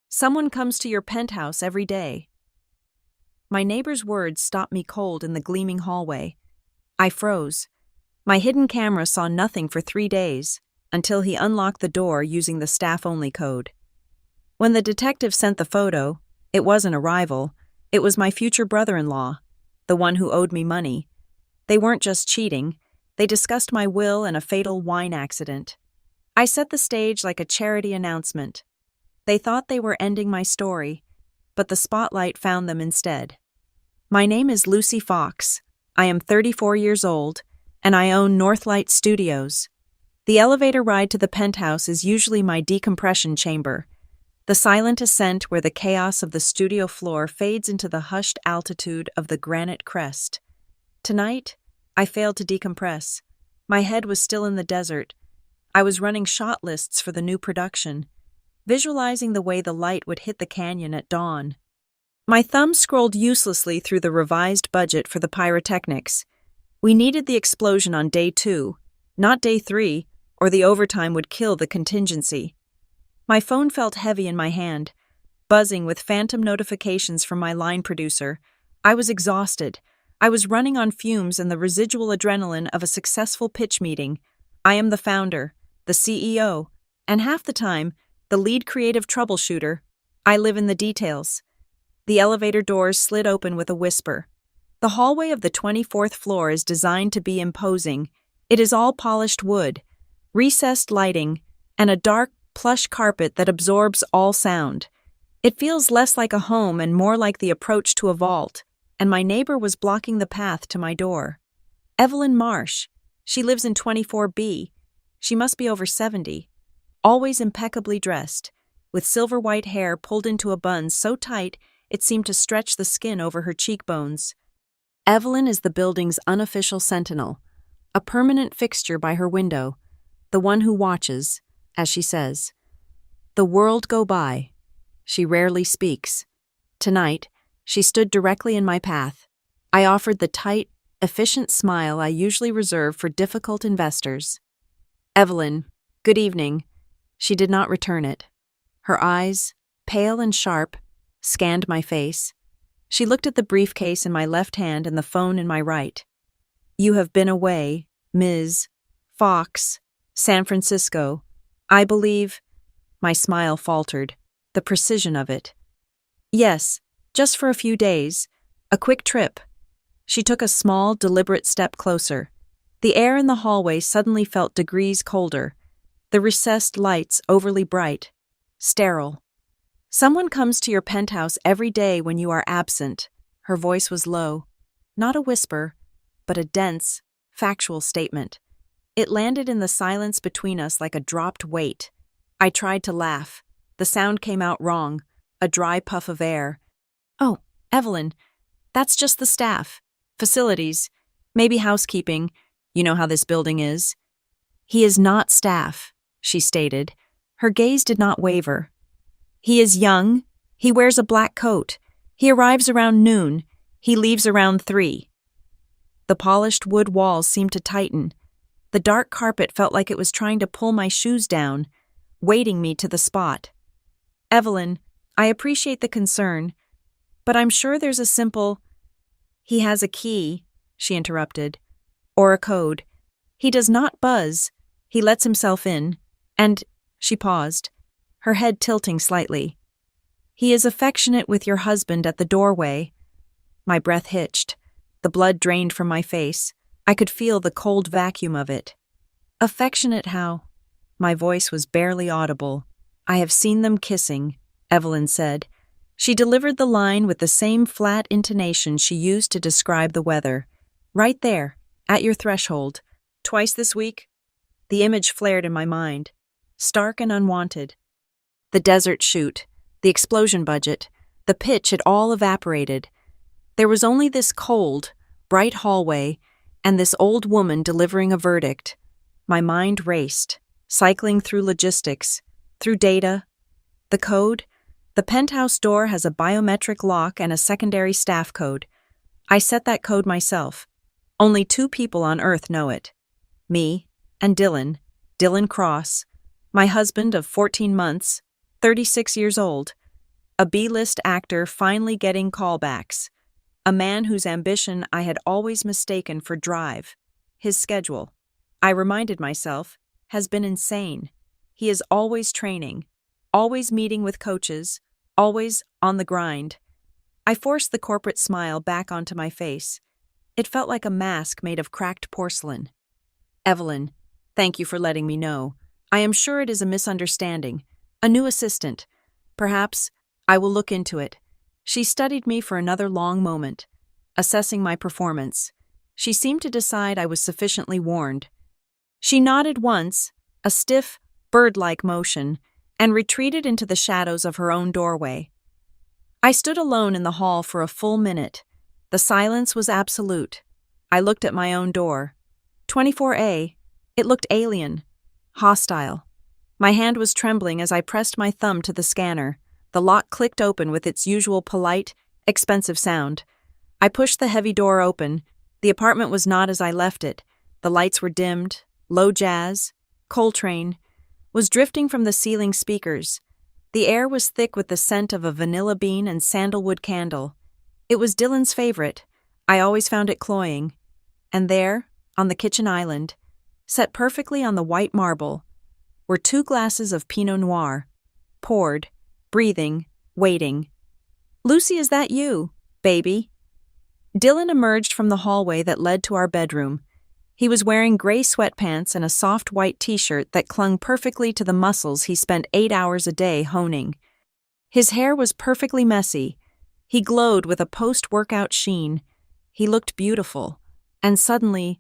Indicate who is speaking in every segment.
Speaker 1: Someone comes to your penthouse every day. My neighbor's words stopped me cold in the gleaming hallway. I froze. My hidden camera saw nothing for 3 days, until he unlocked the door using the staff-only code. When the detective sent the photo, it wasn't a rival, it was my future brother-in-law, the one who owed me money. They weren't just cheating, they discussed my will and a fatal wine accident. I set the stage like a charity announcement. They thought they were ending my story, but the spotlight found them instead. My name is Lucy Fox. I am 34 years old, and I own Northlight Studios. The elevator ride to the penthouse is usually my decompression chamber, the silent ascent where the chaos of the studio floor fades into the hushed altitude of the granite crest. Tonight, I failed to decompress. My head was still in the desert. I was running shot lists for the new production, visualizing the way the light would hit the canyon at dawn. My thumb scrolled uselessly through the revised budget for the pyrotechnics. We needed the explosion on day 2, not day 3, or the overtime would kill the contingency. My phone felt heavy in my hand, buzzing with phantom notifications from my line producer. I was exhausted. I was running on fumes and the residual adrenaline of a successful pitch meeting. I am the founder, the CEO, and half the time, the lead creative troubleshooter. I live in the details. The elevator doors slid open with a whisper. The hallway of the 24th floor is designed to be imposing. It is all polished wood, recessed lighting, and a dark, plush carpet that absorbs all sound. It feels less like a home and more like the approach to a vault, and my neighbor was blocking the path to my door. Evelyn Marsh. She lives in 24B. She must be over 70. Always impeccably dressed, with silver white hair pulled into a bun so tight it seemed to stretch the skin over her cheekbones. Evelyn is the building's unofficial sentinel, a permanent fixture by her window, the one who watches, as she says. The world go by. She rarely speaks. Tonight, she stood directly in my path. I offered the tight, efficient smile I usually reserve for difficult investors. Evelyn, good evening. She did not return it. Her eyes, pale and sharp, scanned my face. She looked at the briefcase in my left hand and the phone in my right. You have been away, Ms. Fox, San Francisco. I believe. My smile faltered, the precision of it. Yes, just for a few days. A quick trip. She took a small, deliberate step closer. The air in the hallway suddenly felt degrees colder. The recessed lights overly bright. Sterile. Someone comes to your penthouse every day when you are absent. Her voice was low. Not a whisper, but a dense, factual statement. It landed in the silence between us like a dropped weight. I tried to laugh. The sound came out wrong, a dry puff of air. Oh, Evelyn, that's just the staff. Facilities, maybe housekeeping. You know how this building is. He is not staff, she stated. Her gaze did not waver. He is young. He wears a black coat. He arrives around noon. He leaves around 3. The polished wood walls seemed to tighten. The dark carpet felt like it was trying to pull my shoes down, weighting me to the spot. Evelyn, I appreciate the concern, but I'm sure there's a simple— He has a key, she interrupted, or a code. He does not buzz. He lets himself in, and— She paused, her head tilting slightly. He is affectionate with your husband at the doorway. My breath hitched. The blood drained from my face. I could feel the cold vacuum of it. Affectionate how? My voice was barely audible. I have seen them kissing, Evelyn said. She delivered the line with the same flat intonation she used to describe the weather. Right there, at your threshold. Twice this week? The image flared in my mind, stark and unwanted. The desert shoot, the explosion budget, the pitch had all evaporated. There was only this cold, bright hallway and this old woman delivering a verdict. My mind raced, cycling through logistics, through data. The code? The penthouse door has a biometric lock and a secondary staff code. I set that code myself. Only 2 people on Earth know it. Me and Dylan Cross, my husband of 14 months, 36 years old. A B-list actor finally getting callbacks. A man whose ambition I had always mistaken for drive. His schedule, I reminded myself, has been insane. He is always training, always meeting with coaches, always on the grind. I forced the corporate smile back onto my face. It felt like a mask made of cracked porcelain. Evelyn, thank you for letting me know. I am sure it is a misunderstanding. A new assistant. Perhaps I will look into it. She studied me for another long moment, assessing my performance. She seemed to decide I was sufficiently warned. She nodded once, a stiff, bird-like motion, and retreated into the shadows of her own doorway. I stood alone in the hall for a full minute. The silence was absolute. I looked at my own door. 24A. It looked alien, hostile. My hand was trembling as I pressed my thumb to the scanner. The lock clicked open with its usual polite, expensive sound. I pushed the heavy door open. The apartment was not as I left it. The lights were dimmed. Low jazz, Coltrane, was drifting from the ceiling speakers. The air was thick with the scent of a vanilla bean and sandalwood candle. It was Dylan's favorite. I always found it cloying. And there, on the kitchen island, set perfectly on the white marble, were 2 glasses of Pinot Noir, poured, breathing, waiting. "Lucy, is that you, baby?" Dylan emerged from the hallway that led to our bedroom. He was wearing gray sweatpants and a soft white t-shirt that clung perfectly to the muscles he spent 8 hours a day honing. His hair was perfectly messy. He glowed with a post-workout sheen. He looked beautiful, and suddenly,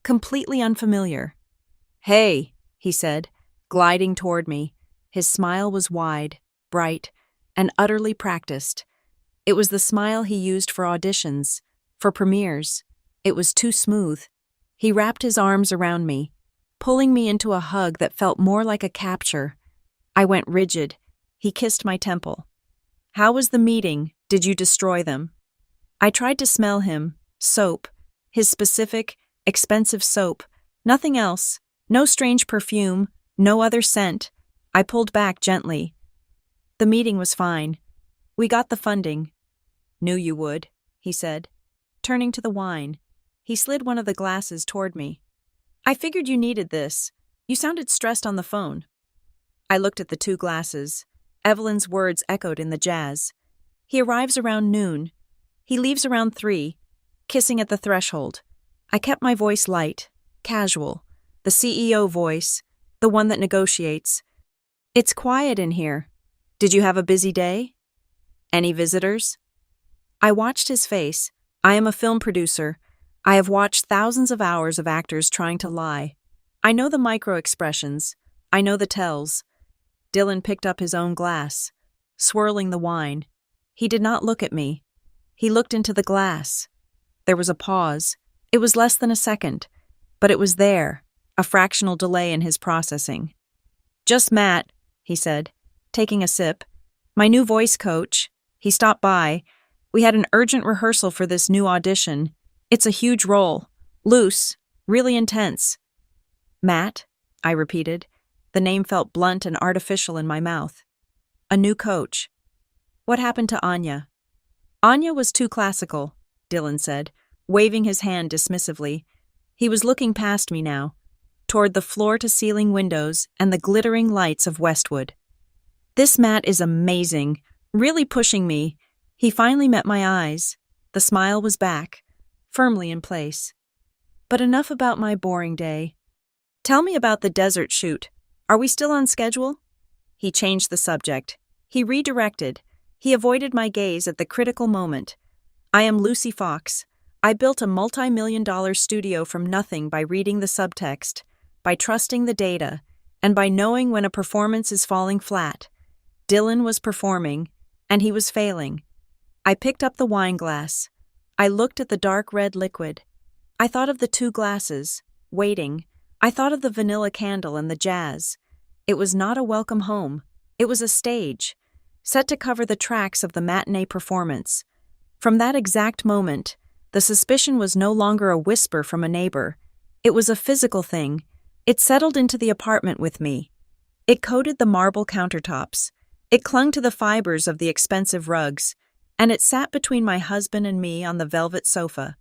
Speaker 1: completely unfamiliar. "Hey," he said, gliding toward me. His smile was wide, bright, and utterly practiced. It was the smile he used for auditions, for premieres. It was too smooth. He wrapped his arms around me, pulling me into a hug that felt more like a capture. I went rigid. He kissed my temple. "How was the meeting? Did you destroy them?" I tried to smell him. Soap. His specific, expensive soap. Nothing else. No strange perfume. No other scent. I pulled back gently. The meeting was fine. "We got the funding." "Knew you would," he said, turning to the wine. He slid one of the glasses toward me. "I figured you needed this. You sounded stressed on the phone." I looked at the 2 glasses. Evelyn's words echoed in the jazz. "He arrives around noon. He leaves around 3, kissing at the threshold." I kept my voice light, casual, the CEO voice, the one that negotiates. "It's quiet in here. Did you have a busy day? Any visitors?" I watched his face. I am a film producer. I have watched thousands of hours of actors trying to lie. I know the micro-expressions. I know the tells. Dylan picked up his own glass, swirling the wine. He did not look at me. He looked into the glass. There was a pause. It was less than a second, but it was there, a fractional delay in his processing. "Just Matt," he said, taking a sip. "My new voice coach. He stopped by. We had an urgent rehearsal for this new audition. It's a huge role. Loose. Really intense." "Matt?" I repeated. The name felt blunt and artificial in my mouth. "A new coach. What happened to Anya?" "Anya was too classical," Dylan said, waving his hand dismissively. He was looking past me now, toward the floor-to-ceiling windows and the glittering lights of Westwood. "This Matt is amazing, really pushing me." He finally met my eyes. The smile was back, firmly in place. "But enough about my boring day. Tell me about the desert shoot. Are we still on schedule?" He changed the subject. He redirected. He avoided my gaze at the critical moment. "I am Lucy Fox. I built a multi-million-dollar studio from nothing by reading the subtext, by trusting the data, and by knowing when a performance is falling flat." Dylan was performing, and he was failing. I picked up the wine glass. I looked at the dark red liquid. I thought of the 2 glasses, waiting. I thought of the vanilla candle and the jazz. It was not a welcome home. It was a stage, set to cover the tracks of the matinee performance. From that exact moment, the suspicion was no longer a whisper from a neighbor. It was a physical thing. It settled into the apartment with me. It coated the marble countertops. It clung to the fibers of the expensive rugs, and it sat between my husband and me on the velvet sofa.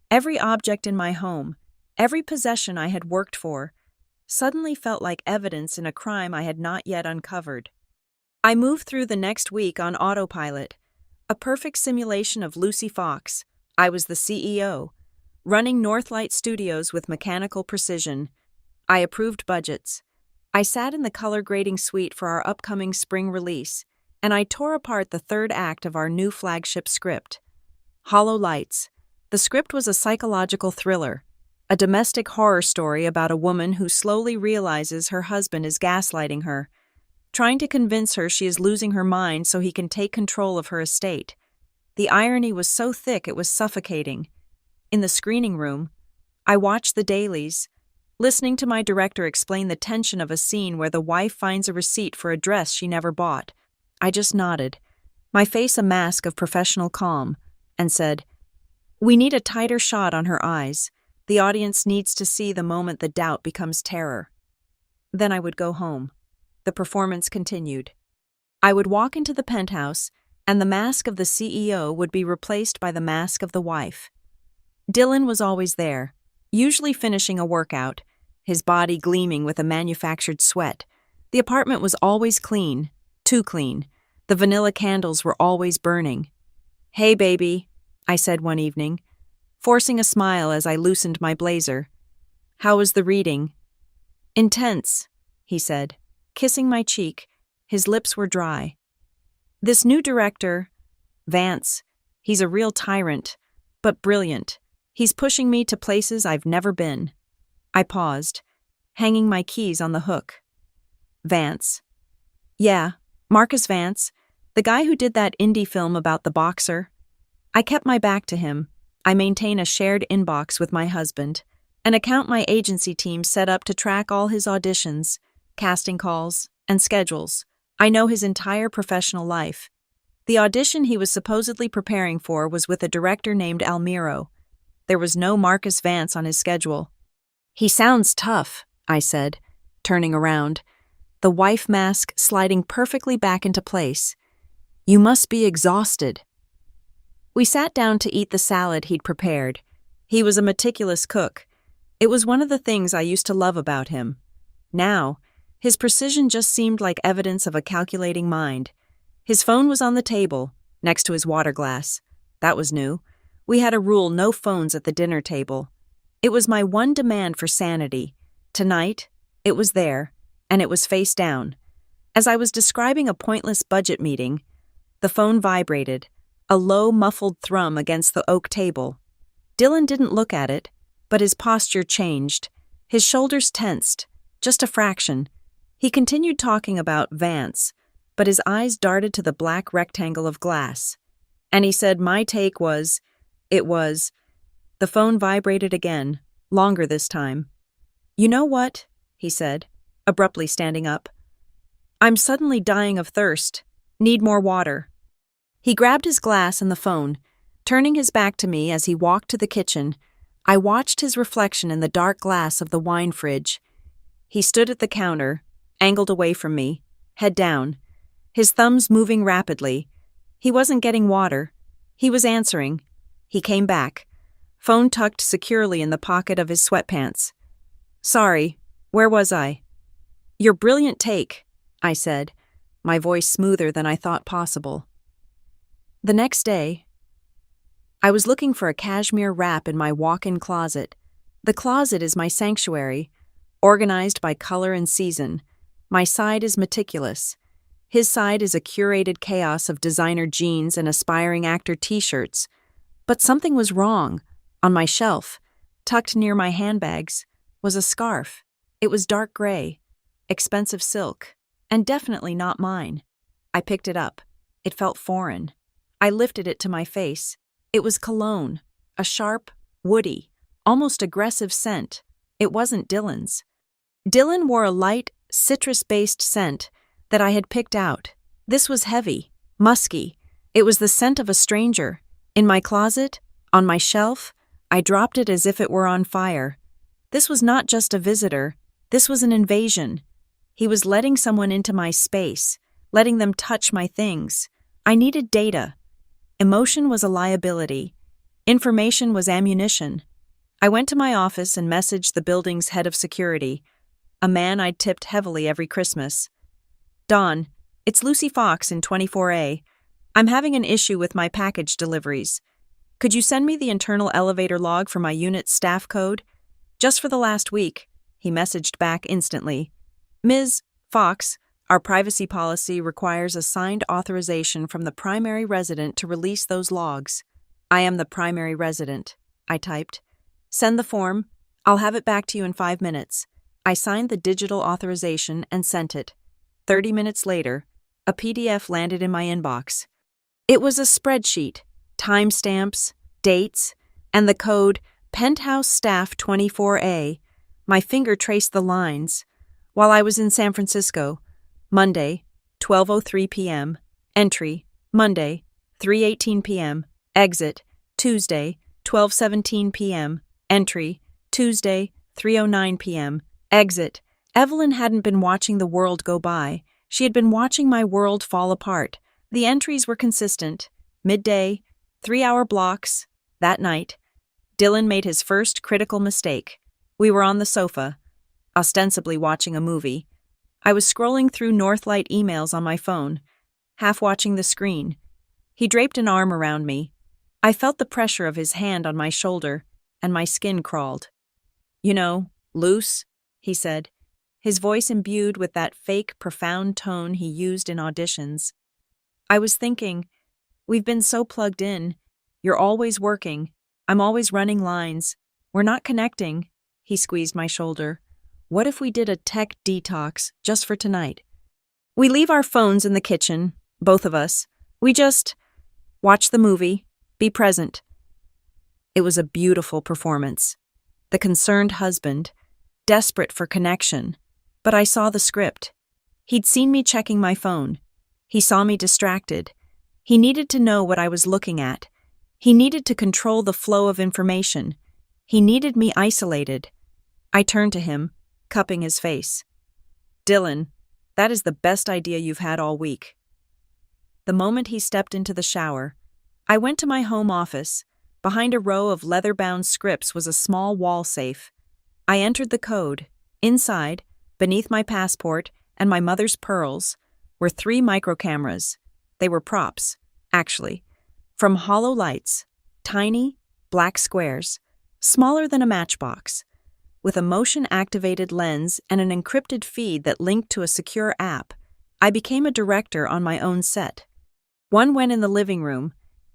Speaker 1: Every object in my home, every possession I had worked for, suddenly felt like evidence in a crime I had not yet uncovered. I moved through the next week on autopilot, a perfect simulation of Lucy Fox. I was the CEO, running Northlight Studios with mechanical precision. I approved budgets. I sat in the color grading suite for our upcoming spring release, and I tore apart the third act of our new flagship script. Hollow Lights. The script was a psychological thriller, a domestic horror story about a woman who slowly realizes her husband is gaslighting her, trying to convince her she is losing her mind so he can take control of her estate. The irony was so thick it was suffocating. In the screening room, I watched the dailies, listening to my director explain the tension of a scene where the wife finds a receipt for a dress she never bought. I just nodded, my face a mask of professional calm, and said, "We need a tighter shot on her eyes. The audience needs to see the moment the doubt becomes terror." Then I would go home. The performance continued. I would walk into the penthouse, and the mask of the CEO would be replaced by the mask of the wife. Dylan was always there, usually finishing a workout, his body gleaming with a manufactured sweat. The apartment was always clean, too clean. The vanilla candles were always burning. "Hey, baby," I said one evening, forcing a smile as I loosened my blazer. "How was the reading?" "Intense," he said, kissing my cheek. His lips were dry. "This new director, Vance, he's a real tyrant, but brilliant. He's pushing me to places I've never been." I paused, hanging my keys on the hook. "Vance?" "Yeah, Marcus Vance, the guy who did that indie film about the boxer." I kept my back to him. I maintain a shared inbox with my husband, an account my agency team set up to track all his auditions, casting calls, and schedules. I know his entire professional life. The audition he was supposedly preparing for was with a director named Almiro. There was no Marcus Vance on his schedule. "He sounds tough," I said, turning around, the wife mask sliding perfectly back into place. "You must be exhausted." We sat down to eat the salad he'd prepared. He was a meticulous cook. It was one of the things I used to love about him. Now, his precision just seemed like evidence of a calculating mind. His phone was on the table, next to his water glass. That was new. We had a rule: no phones at the dinner table. It was my one demand for sanity. Tonight, it was there, and it was face down. As I was describing a pointless budget meeting, the phone vibrated, a low, muffled thrum against the oak table. Dylan didn't look at it, but his posture changed. His shoulders tensed, just a fraction. He continued talking about Vance, but his eyes darted to the black rectangle of glass. And he said my take was, it was. The phone vibrated again, longer this time. "You know what?" he said, abruptly standing up. "I'm suddenly dying of thirst. Need more water." He grabbed his glass and the phone, turning his back to me as he walked to the kitchen. I watched his reflection in the dark glass of the wine fridge. He stood at the counter, angled away from me, head down, his thumbs moving rapidly. He wasn't getting water. He was answering. He came back, phone tucked securely in the pocket of his sweatpants. "Sorry, where was I?" "Your brilliant take," I said, my voice smoother than I thought possible. The next day, I was looking for a cashmere wrap in my walk-in closet. The closet is my sanctuary, organized by color and season. My side is meticulous. His side is a curated chaos of designer jeans and aspiring actor t-shirts. But something was wrong. On my shelf, tucked near my handbags, was a scarf. It was dark gray, expensive silk, and definitely not mine. I picked it up. It felt foreign. I lifted it to my face. It was cologne, a sharp, woody, almost aggressive scent. It wasn't Dylan's. Dylan wore a light, citrus-based scent that I had picked out. This was heavy, musky. It was the scent of a stranger. In my closet, on my shelf, I dropped it as if it were on fire. This was not just a visitor. This was an invasion. He was letting someone into my space, letting them touch my things. I needed data. Emotion was a liability. Information was ammunition. I went to my office and messaged the building's head of security, a man I'd tipped heavily every Christmas. Don, it's Lucy Fox in 24A. I'm having an issue with my package deliveries. Could you send me the internal elevator log for my unit's staff code? Just for the last week, he messaged back instantly. Ms. Fox, our privacy policy requires a signed authorization from the primary resident to release those logs. I am the primary resident, I typed. Send the form. I'll have it back to you in 5 minutes. I signed the digital authorization and sent it. 30 minutes later, a PDF landed in my inbox. It was a spreadsheet, timestamps, dates, and the code Penthouse Staff 24A. My finger traced the lines. While I was in San Francisco, Monday, 12:03 p.m., entry, Monday, 3:18 p.m., exit, Tuesday, 12:17 p.m., entry, Tuesday, 3:09 p.m., exit. Evelyn hadn't been watching the world go by. She had been watching my world fall apart. The entries were consistent. Midday, 3-hour blocks. That night, Dylan made his first critical mistake. We were on the sofa, ostensibly watching a movie. I was scrolling through Northlight emails on my phone, half watching the screen. He draped an arm around me. I felt the pressure of his hand on my shoulder, and my skin crawled. You know, Luce, he said, his voice imbued with that fake, profound tone he used in auditions. I was thinking, we've been so plugged in. You're always working. I'm always running lines. We're not connecting. He squeezed my shoulder. What if we did a tech detox just for tonight? We leave our phones in the kitchen, both of us. We just watch the movie, be present. It was a beautiful performance. The concerned husband, desperate for connection. But I saw the script. He'd seen me checking my phone. He saw me distracted. He needed to know what I was looking at. He needed to control the flow of information. He needed me isolated. I turned to him, cupping his face. Dylan, that is the best idea you've had all week. The moment he stepped into the shower, I went to my home office. Behind a row of leather-bound scripts was a small wall safe. I entered the code. Inside, beneath my passport and my mother's pearls, were 3 microcameras. They were props, actually, from hollow lights, tiny, black squares, smaller than a matchbox, with a motion-activated lens and an encrypted feed that linked to a secure app. I became a director on my own set. One went in the living room,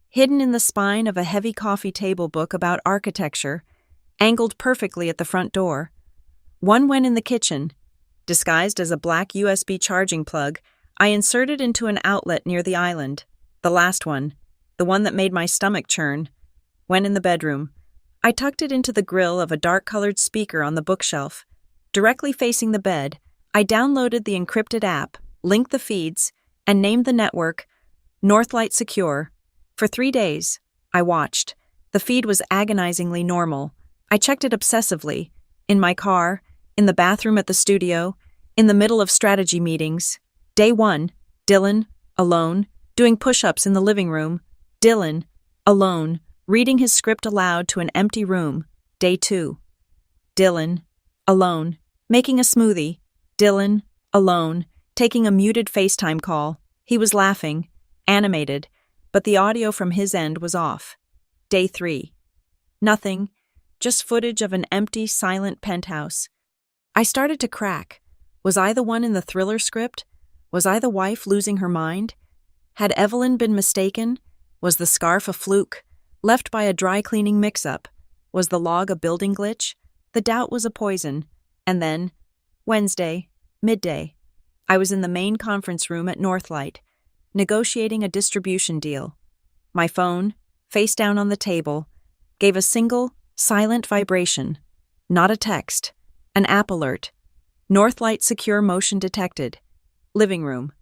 Speaker 1: hidden in the spine of a heavy coffee table book about architecture, angled perfectly at the front door. One went in the kitchen. Disguised as a black USB charging plug, I inserted into an outlet near the island. The last one, the one that made my stomach churn, went in the bedroom. I tucked it into the grill of a dark-colored speaker on the bookshelf. Directly facing the bed, I downloaded the encrypted app, linked the feeds, and named the network Northlight Secure. For 3 days, I watched. The feed was agonizingly normal. I checked it obsessively. In my car, in the bathroom at the studio, in the middle of strategy meetings. Day 1, Dylan, alone, doing push-ups in the living room. Dylan, alone, reading his script aloud to an empty room. Day 2. Dylan, alone, making a smoothie. Dylan, alone, taking a muted FaceTime call. He was laughing, animated, but the audio from his end was off. Day 3. Nothing, just footage of an empty, silent penthouse. I started to crack. Was I the one in the thriller script? Was I the wife losing her mind? Had Evelyn been mistaken? Was the scarf a fluke, left by a dry-cleaning mix-up? Was the log a building glitch? The doubt was a poison. And then, Wednesday, midday, I was in the main conference room at Northlight, negotiating a distribution deal. My phone, face down on the table, gave a single, silent vibration. Not a text. An app alert. Northlight Secure motion detected. Living room.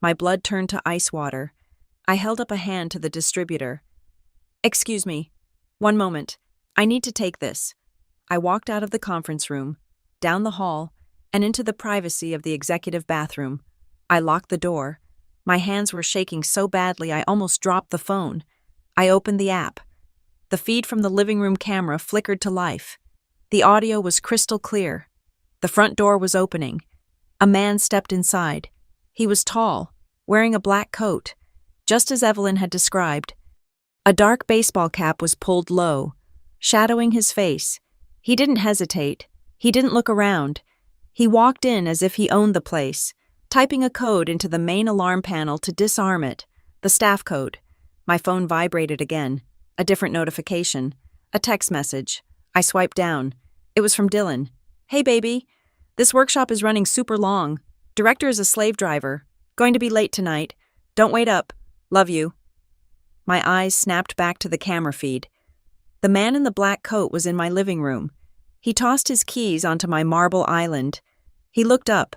Speaker 1: My blood turned to ice water. I held up a hand to the distributor. Excuse me. One moment. I need to take this. I walked out of the conference room, down the hall, and into the privacy of the executive bathroom. I locked the door. My hands were shaking so badly I almost dropped the phone. I opened the app. The feed from the living room camera flickered to life. The audio was crystal clear. The front door was opening. A man stepped inside. He was tall, wearing a black coat, just as Evelyn had described. A dark baseball cap was pulled low, shadowing his face. He didn't hesitate. He didn't look around. He walked in as if he owned the place, typing a code into the main alarm panel to disarm it, the staff code. My phone vibrated again. A different notification. A text message. I swiped down. It was from Dylan. "Hey, baby. This workshop is running super long. Director is a slave driver. Going to be late tonight. Don't wait up. Love you." My eyes snapped back to the camera feed. The man in the black coat was in my living room. He tossed his keys onto my marble island. He looked up,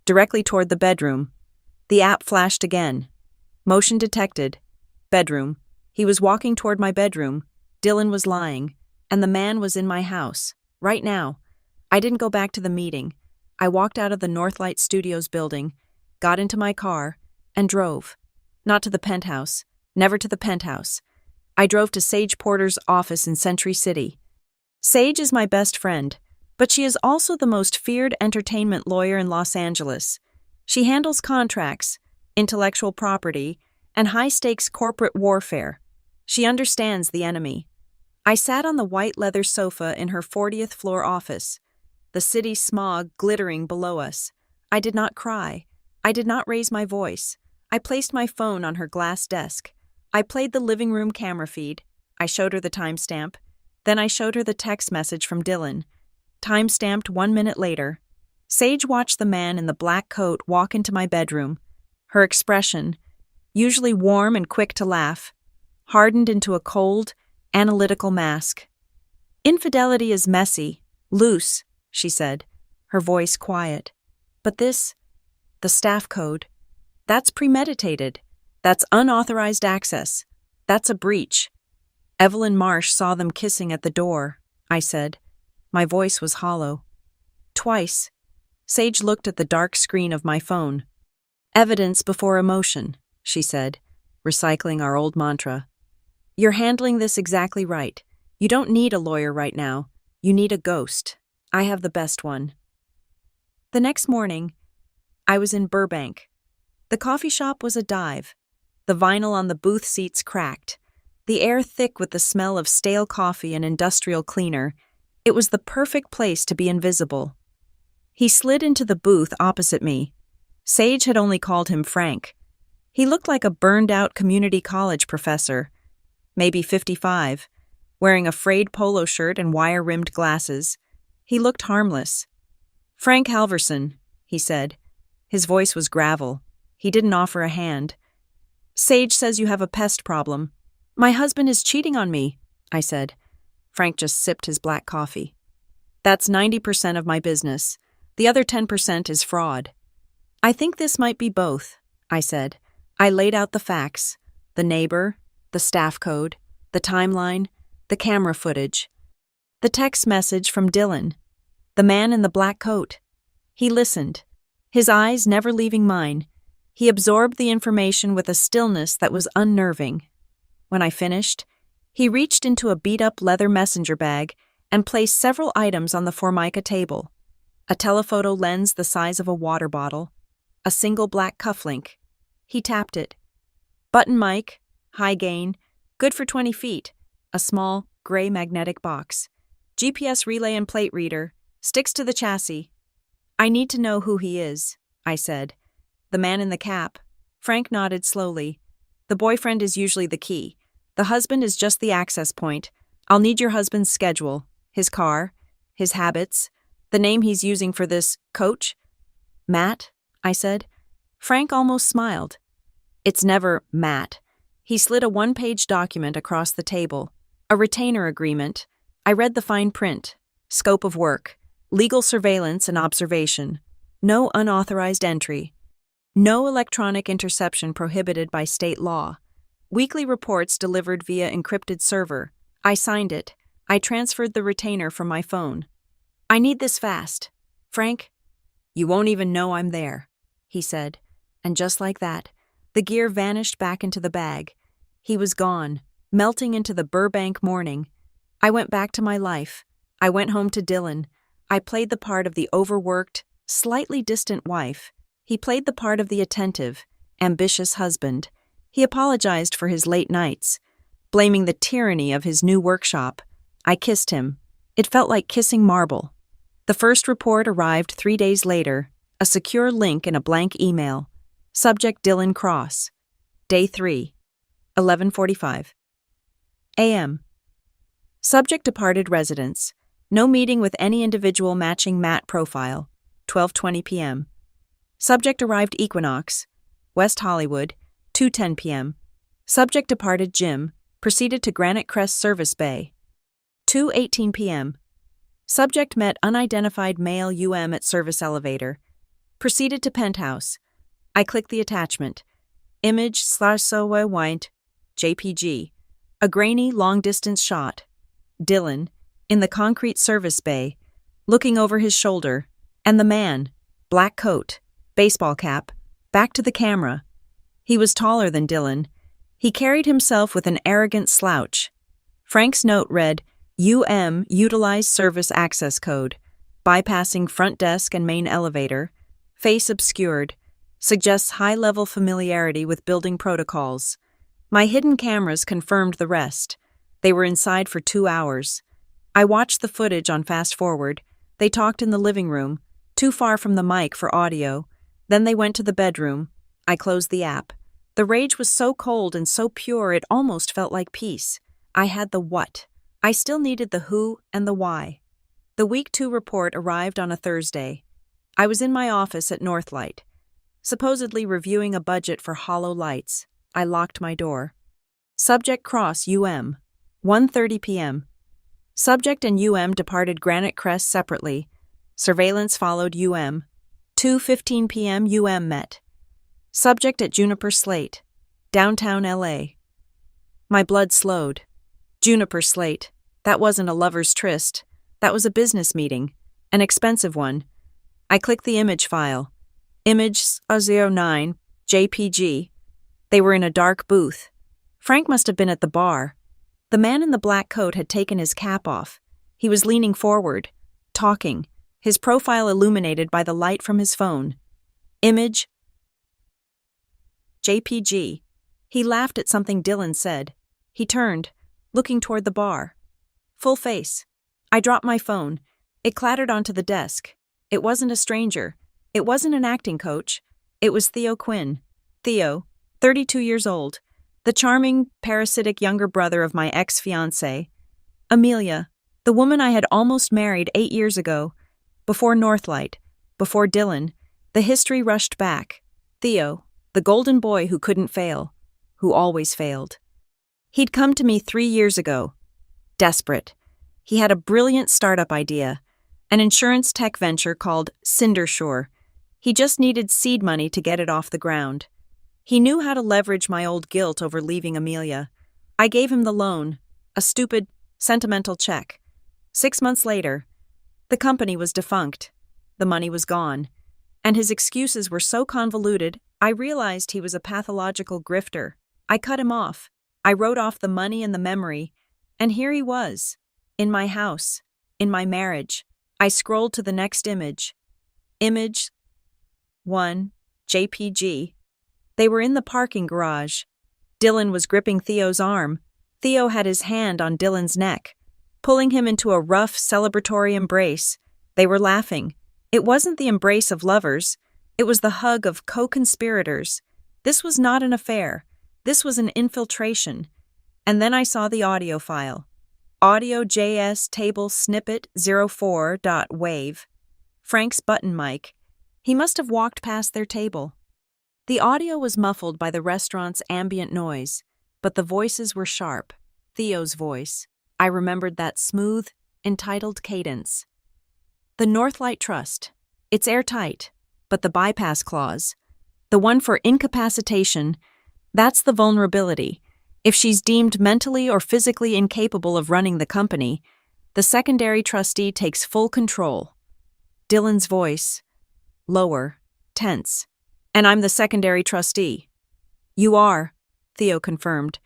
Speaker 1: directly toward the bedroom. The app flashed again. Motion detected. Bedroom. He was walking toward my bedroom. Dylan was lying, and the man was in my house, right now. I didn't go back to the meeting. I walked out of the Northlight Studios building, got into my car, and drove. Not to the Penthouse. Never to the Penthouse. I drove to Sage Porter's office in Century City. Sage is my best friend, but she is also the most feared entertainment lawyer in Los Angeles. She handles contracts, intellectual property, and high-stakes corporate warfare. She understands the enemy. I sat on the white leather sofa in her 40th floor office, the city smog glittering below us. I did not cry. I did not raise my voice. I placed my phone on her glass desk. I played the living room camera feed. I showed her the timestamp. Then I showed her the text message from Dylan. Time-stamped 1 minute later. Sage watched the man in the black coat walk into my bedroom. Her expression, usually warm and quick to laugh, hardened into a cold, analytical mask. "Infidelity is messy, loose," she said, her voice quiet. "But this, the staff code, that's premeditated. That's unauthorized access. That's a breach." "Evelyn Marsh saw them kissing at the door," I said. My voice was hollow. "Twice." Sage looked at the dark screen of my phone. "Evidence before emotion," she said, recycling our old mantra. "You're handling this exactly right. You don't need a lawyer right now. You need a ghost. I have the best one." The next morning, I was in Burbank. The coffee shop was a dive. The vinyl on the booth seats cracked. The air thick with the smell of stale coffee and industrial cleaner. It was the perfect place to be invisible. He slid into the booth opposite me. Sage had only called him Frank. He looked like a burned-out community college professor, maybe 55, wearing a frayed polo shirt and wire-rimmed glasses. He looked harmless. "Frank Halverson," he said. His voice was gravel. He didn't offer a hand. "Sage says you have a pest problem." "My husband is cheating on me," I said. Frank just sipped his black coffee. "That's 90% of my business. The other 10% is fraud." "I think this might be both," I said. I laid out the facts. The neighbor, the staff code, the timeline, the camera footage. The text message from Dylan. The man in the black coat. He listened, his eyes never leaving mine. He absorbed the information with a stillness that was unnerving. When I finished, he reached into a beat-up leather messenger bag and placed several items on the Formica table. A telephoto lens the size of a water bottle. A single black cufflink. He tapped it. Button mic, high gain, good for 20 feet. A small, gray magnetic box. GPS relay and plate reader. Sticks to the chassis. "I need to know who he is," I said. "The man in the cap." Frank nodded slowly. "The boyfriend is usually the key. The husband is just the access point. I'll need your husband's schedule, his car, his habits, the name he's using for this coach." "Matt," I said. Frank almost smiled. "It's never Matt." He slid a one-page document across the table. A retainer agreement. I read the fine print. Scope of work. Legal surveillance and observation. No unauthorized entry. No electronic interception prohibited by state law. Weekly reports delivered via encrypted server. I signed it. I transferred the retainer from my phone. "I need this fast. Frank, you won't even know I'm there," he said. And just like that, The gear vanished back into the bag. He was gone, melting into the Burbank morning. I went back to my life. I went home to Dylan. I played the part of the overworked, slightly distant wife. He played the part of the attentive, ambitious husband. He apologized for his late nights, blaming the tyranny of his new workshop. I kissed him. It felt like kissing marble. The first report arrived 3 days later, a secure link in a blank email. Subject Dylan Cross. Day 3, 11:45 a.m. Subject departed residence. No meeting with any individual matching Matt profile. 12:20 p.m. Subject arrived Equinox, West Hollywood, 2:10 p.m. Subject departed Gym, proceeded to Granite Crest Service Bay. 2:18 p.m. Subject met unidentified male UM at service elevator. Proceeded to Penthouse. I clicked the attachment. Image/Sowa JPG. A grainy, long-distance shot. Dylan, in the concrete service bay, looking over his shoulder, and the man, black coat, baseball cap, back to the camera. He was taller than Dylan. He carried himself with an arrogant slouch. Frank's note read, Utilize service access code, bypassing front desk and main elevator, face obscured, suggests high-level familiarity with building protocols. My hidden cameras confirmed the rest. They were inside for 2 hours. I watched the footage on fast forward. They talked in the living room, too far from the mic for audio. Then they went to the bedroom. I closed the app. The rage was so cold and so pure it almost felt like peace. I had the what. I still needed the who and the why. The Week 2 report arrived on a Thursday. I was in my office at Northlight, supposedly reviewing a budget for hollow lights. I locked my door. Subject Cross UM. 1:30 p.m. Subject and UM departed Granite Crest separately. Surveillance followed UM. 2:15 p.m. UM met. Subject at Juniper Slate, downtown LA. My blood slowed. Juniper Slate. That wasn't a lover's tryst. That was a business meeting. An expensive one. I clicked the image file. Image/09 JPG. They were in a dark booth. Frank must have been at the bar. The man in the black coat had taken his cap off. He was leaning forward, talking, his profile illuminated by the light from his phone. Image JPG. He laughed at something Dylan said. He turned, looking toward the bar. Full face. I dropped my phone. It clattered onto the desk. It wasn't a stranger. It wasn't an acting coach. It was Theo Quinn. Theo, 32 years old, the charming, parasitic younger brother of my ex-fiancée. Amelia, the woman I had almost married 8 years ago. Before Northlight, before Dylan, the history rushed back. Theo, the golden boy who couldn't fail, who always failed. He'd come to me 3 years ago, desperate. He had a brilliant startup idea, an insurance tech venture called Cindershore. He just needed seed money to get it off the ground. He knew how to leverage my old guilt over leaving Amelia. I gave him the loan, a stupid, sentimental check. 6 months later, the company was defunct. The money was gone. And his excuses were so convoluted, I realized he was a pathological grifter. I cut him off. I wrote off the money and the memory, and here he was, in my house, in my marriage. I scrolled to the next image. Image 1, JPG. They were in the parking garage. Dylan was gripping Theo's arm. Theo had his hand on Dylan's neck, pulling him into a rough, celebratory embrace. They were laughing. It wasn't the embrace of lovers. It was the hug of co-conspirators. This was not an affair. This was an infiltration. And then I saw the audio file. Audio.js table snippet 04.wave. Frank's button mic. He must have walked past their table. The audio was muffled by the restaurant's ambient noise, but the voices were sharp. Theo's voice. I remembered that smooth, entitled cadence. The Northlight Trust. It's airtight, but the bypass clause, the one for incapacitation, that's the vulnerability. If she's deemed mentally or physically incapable of running the company, the secondary trustee takes full control. Dylan's voice. Lower, tense. And I'm the secondary trustee. You are, Theo confirmed.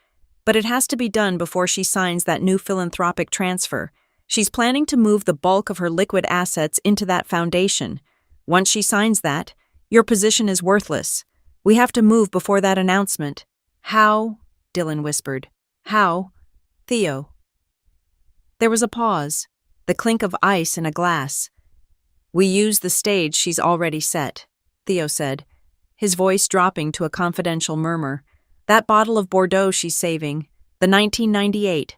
Speaker 1: But it has to be done before she signs that new philanthropic transfer. She's planning to move the bulk of her liquid assets into that foundation. Once she signs that, your position is worthless. We have to move before that announcement. How? Dylan whispered. How? Theo. There was a pause, the clink of ice in a glass. We use the stage she's already set, Theo said, his voice dropping to a confidential murmur. That bottle of Bordeaux she's saving, the 1998.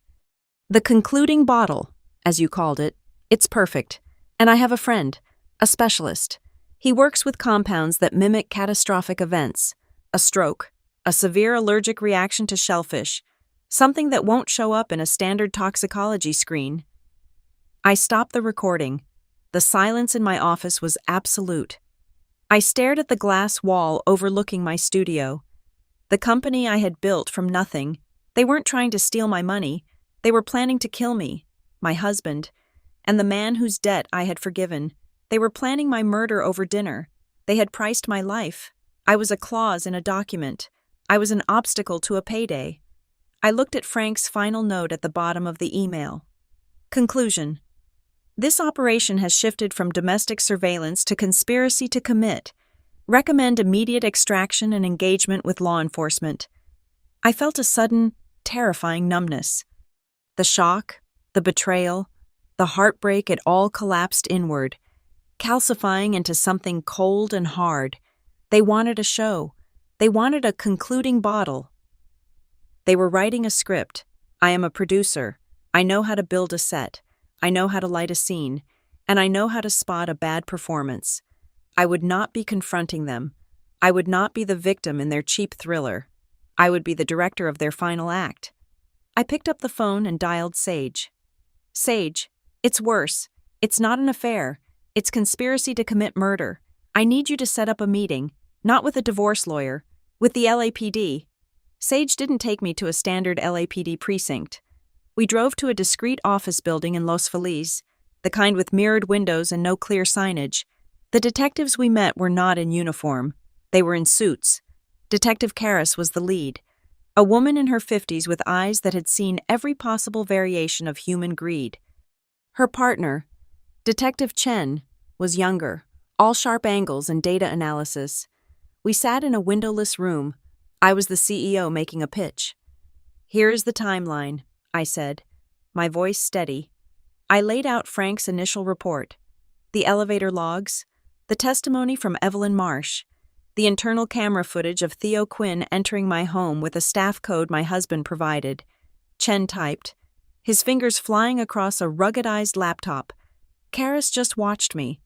Speaker 1: The concluding bottle, as you called it, it's perfect. And I have a friend, a specialist. He works with compounds that mimic catastrophic events, a stroke, a severe allergic reaction to shellfish, something that won't show up in a standard toxicology screen. I stopped the recording. The silence in my office was absolute. I stared at the glass wall overlooking my studio. The company I had built from nothing. They weren't trying to steal my money. They were planning to kill me, my husband, and the man whose debt I had forgiven. They were planning my murder over dinner. They had priced my life. I was a clause in a document. I was an obstacle to a payday. I looked at Frank's final note at the bottom of the email. Conclusion. This operation has shifted from domestic surveillance to conspiracy to commit. Recommend immediate extraction and engagement with law enforcement. I felt a sudden, terrifying numbness. The shock, the betrayal, the heartbreak, it all collapsed inward, calcifying into something cold and hard. They wanted a show. They wanted a concluding bottle. They were writing a script. I am a producer. I know how to build a set. I know how to light a scene. And I know how to spot a bad performance. I would not be confronting them. I would not be the victim in their cheap thriller. I would be the director of their final act. I picked up the phone and dialed Sage. Sage, it's worse. It's not an affair. It's conspiracy to commit murder. I need you to set up a meeting, not with a divorce lawyer, with the LAPD. Sage didn't take me to a standard LAPD precinct. We drove to a discreet office building in Los Feliz, the kind with mirrored windows and no clear signage. The detectives we met were not in uniform. They were in suits. Detective Karras was the lead, a woman in her 50s with eyes that had seen every possible variation of human greed. Her partner, Detective Chen, was younger, all sharp angles and data analysis. We sat in a windowless room. I was the CEO making a pitch. Here is the timeline, I said, my voice steady. I laid out Frank's initial report, the elevator logs, the testimony from Evelyn Marsh, the internal camera footage of Theo Quinn entering my home with a staff code my husband provided. Chen typed, his fingers flying across a ruggedized laptop. Karras just watched me.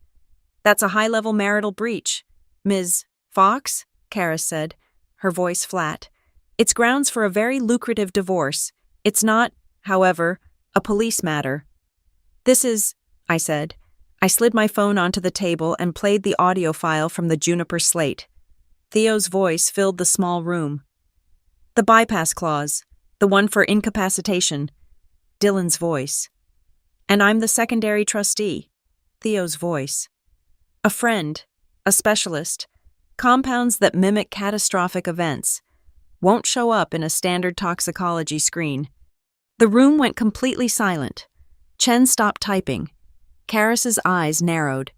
Speaker 1: That's a high-level marital breach. Ms. Fox, Karras said, her voice flat. It's grounds for a very lucrative divorce. It's not, however, a police matter. This is, I said. I slid my phone onto the table and played the audio file from the Juniper slate. Theo's voice filled the small room. The bypass clause, the one for incapacitation. Dylan's voice. And I'm the secondary trustee. Theo's voice. A friend, a specialist. Compounds that mimic catastrophic events. Won't show up in a standard toxicology screen. The room went completely silent. Chen stopped typing. Karras's eyes narrowed,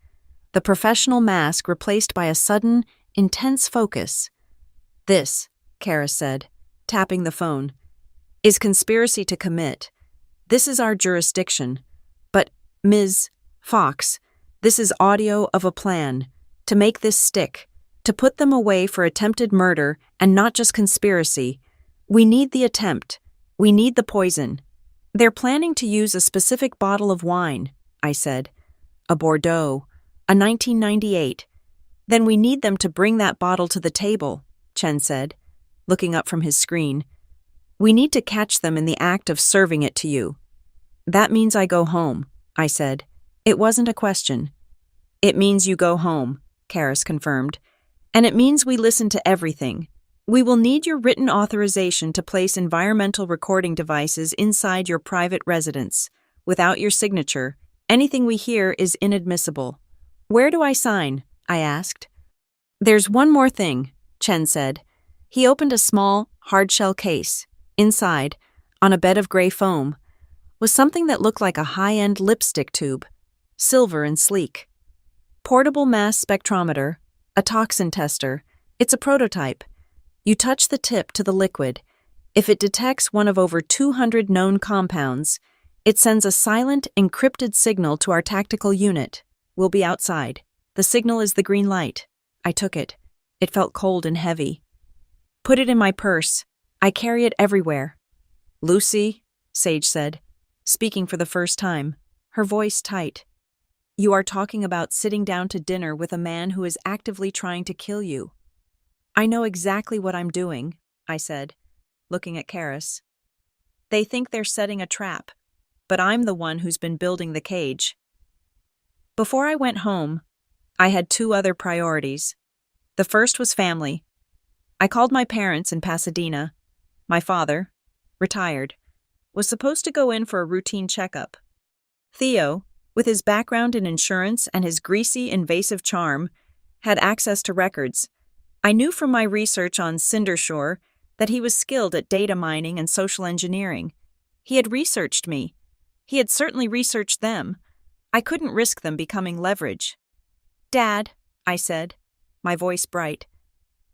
Speaker 1: the professional mask replaced by a sudden, intense focus. This, Karras said, tapping the phone, is conspiracy to commit. This is our jurisdiction. But, Ms. Fox, this is audio of a plan, to make this stick, to put them away for attempted murder and not just conspiracy. We need the attempt. We need the poison. They're planning to use a specific bottle of wine, I said. A Bordeaux, a 1998. Then we need them to bring that bottle to the table, Chen said, looking up from his screen. We need to catch them in the act of serving it to you. That means I go home, I said. It wasn't a question. It means you go home, Karras confirmed. And it means we listen to everything. We will need your written authorization to place environmental recording devices inside your private residence. Without your signature, anything we hear is inadmissible. Where do I sign? I asked. There's one more thing, Chen said. He opened a small, hard-shell case. Inside, on a bed of gray foam, was something that looked like a high-end lipstick tube, silver and sleek. Portable mass spectrometer, a toxin tester. It's a prototype. You touch the tip to the liquid. If it detects one of over 200 known compounds, it sends a silent, encrypted signal to our tactical unit. We'll be outside. The signal is the green light. I took it. It felt cold and heavy. Put it in my purse. I carry it everywhere. Lucy, Sage said, speaking for the first time, her voice tight. You are talking about sitting down to dinner with a man who is actively trying to kill you. I know exactly what I'm doing, I said, looking at Karis. They think they're setting a trap, but I'm the one who's been building the cage. Before I went home, I had 2 other priorities. The first was family. I called my parents in Pasadena. My father, retired, was supposed to go in for a routine checkup. Theo, with his background in insurance and his greasy, invasive charm, had access to records. I knew from my research on Cindershore that he was skilled at data mining and social engineering. He had researched me. He had certainly researched them. I couldn't risk them becoming leverage. Dad, I said, my voice bright,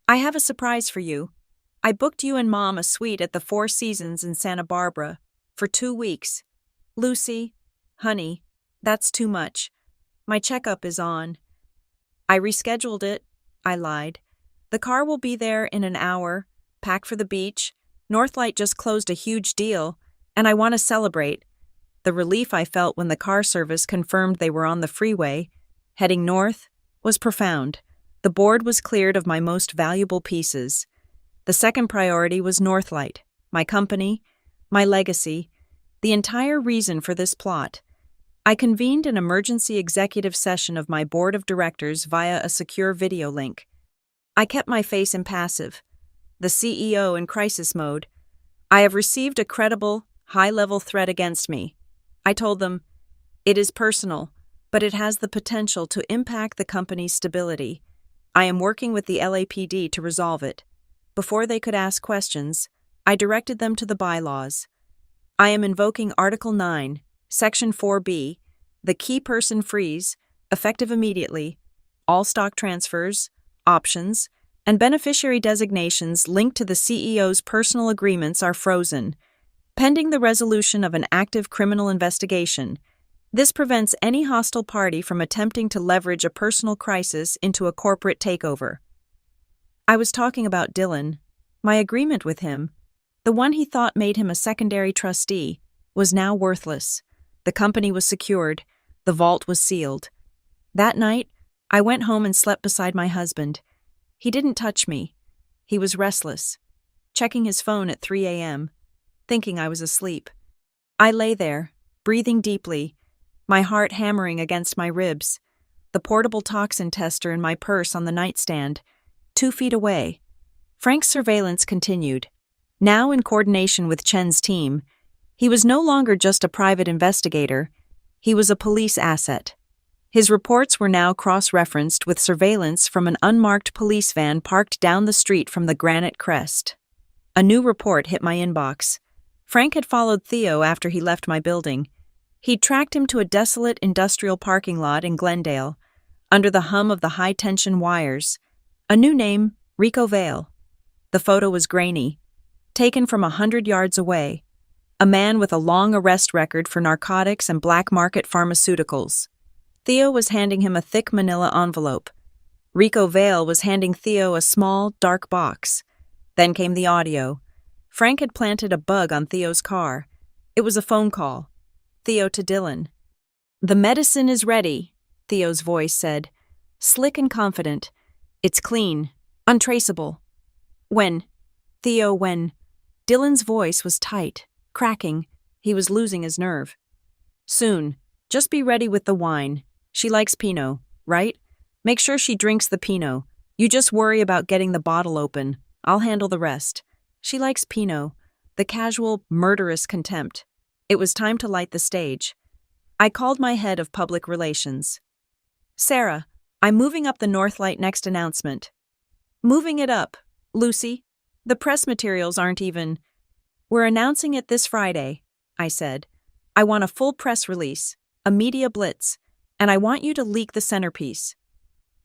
Speaker 1: I have a surprise for you. I booked you and Mom a suite at the Four Seasons in Santa Barbara for 2 weeks. Lucy, honey, that's too much. My checkup is on. I rescheduled it, I lied. The car will be there in an hour, pack for the beach. Northlight just closed a huge deal, and I want to celebrate. The relief I felt when the car service confirmed they were on the freeway, heading north, was profound. The board was cleared of my most valuable pieces. The second priority was Northlight, my company, my legacy, the entire reason for this plot. I convened an emergency executive session of my board of directors via a secure video link. I kept my face impassive, the CEO in crisis mode. I have received a credible, high-level threat against me. I told them, it is personal, but it has the potential to impact the company's stability. I am working with the LAPD to resolve it. Before they could ask questions, I directed them to the bylaws. I am invoking Article 9, Section 4B, the key person freeze, effective immediately. All stock transfers, options, and beneficiary designations linked to the CEO's personal agreements are frozen, pending the resolution of an active criminal investigation. This prevents any hostile party from attempting to leverage a personal crisis into a corporate takeover. I was talking about Dylan. My agreement with him, the one he thought made him a secondary trustee, was now worthless. The company was secured. The vault was sealed. That night, I went home and slept beside my husband. He didn't touch me. He was restless, checking his phone at 3 a.m., thinking I was asleep. I lay there, breathing deeply, my heart hammering against my ribs, the portable toxin tester in my purse on the nightstand, 2 feet away. Frank's surveillance continued, now in coordination with Chen's team. He was no longer just a private investigator. He was a police asset. His reports were now cross-referenced with surveillance from an unmarked police van parked down the street from the Granite Crest. A new report hit my inbox. Frank had followed Theo after he left my building. He'd tracked him to a desolate industrial parking lot in Glendale, under the hum of the high-tension wires. A new name, Rico Vale. The photo was grainy, taken from 100 yards away. A man with a long arrest record for narcotics and black-market pharmaceuticals. Theo was handing him a thick manila envelope. Rico Vale was handing Theo a small, dark box. Then came the audio. Frank had planted a bug on Theo's car. It was a phone call. Theo to Dylan. The medicine is ready, Theo's voice said, slick and confident. It's clean, untraceable. When? Theo, when? Dylan's voice was tight, cracking. He was losing his nerve. Soon. Just be ready with the wine. She likes Pinot, right? Make sure she drinks the Pinot. You just worry about getting the bottle open. I'll handle the rest. She likes Pinot, the casual, murderous contempt. It was time to light the stage. I called my head of public relations. Sarah, I'm moving up the Northlight next announcement. Moving it up, Lucy, The press materials aren't even. We're announcing it this Friday, I said. I want a full press release, a media blitz, and I want you to leak the centerpiece.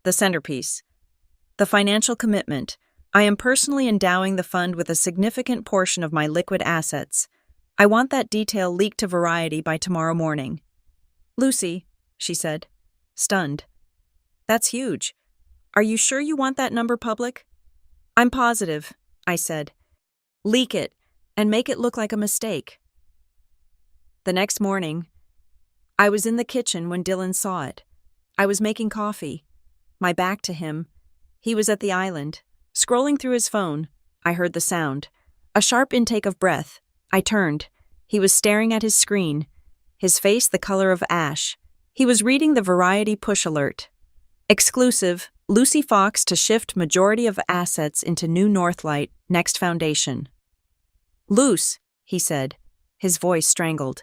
Speaker 1: The centerpiece. The financial commitment. I am personally endowing the fund with a significant portion of my liquid assets. I want that detail leaked to Variety by tomorrow morning. Lucy, she said, stunned. That's huge. Are you sure you want that number public? I'm positive, I said. Leak it and make it look like a mistake. The next morning, I was in the kitchen when Dylan saw it. I was making coffee, my back to him. He was at the island. Scrolling through his phone, I heard the sound. A sharp intake of breath. I turned. He was staring at his screen, his face the color of ash. He was reading the Variety push alert. Exclusive, Lucy Fox to shift majority of assets into new Northlight, next foundation. Luce, he said, his voice strangled.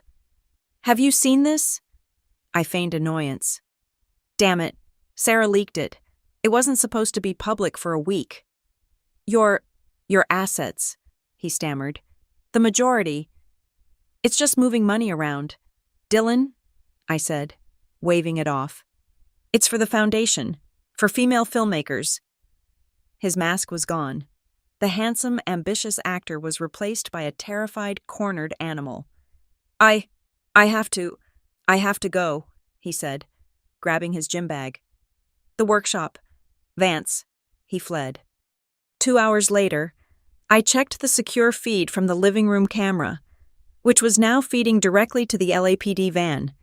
Speaker 1: Have you seen this? I feigned annoyance. Damn it, Sarah leaked it. It wasn't supposed to be public for a week. Your assets, he stammered. The majority. It's just moving money around. Dylan, I said, waving it off. It's for the foundation, for female filmmakers. His mask was gone. The handsome, ambitious actor was replaced by a terrified, cornered animal. I have to go, he said, grabbing his gym bag. The workshop. Vance. He fled. 2 hours later, I checked the secure feed from the living room camera, which was now feeding directly to the LAPD van.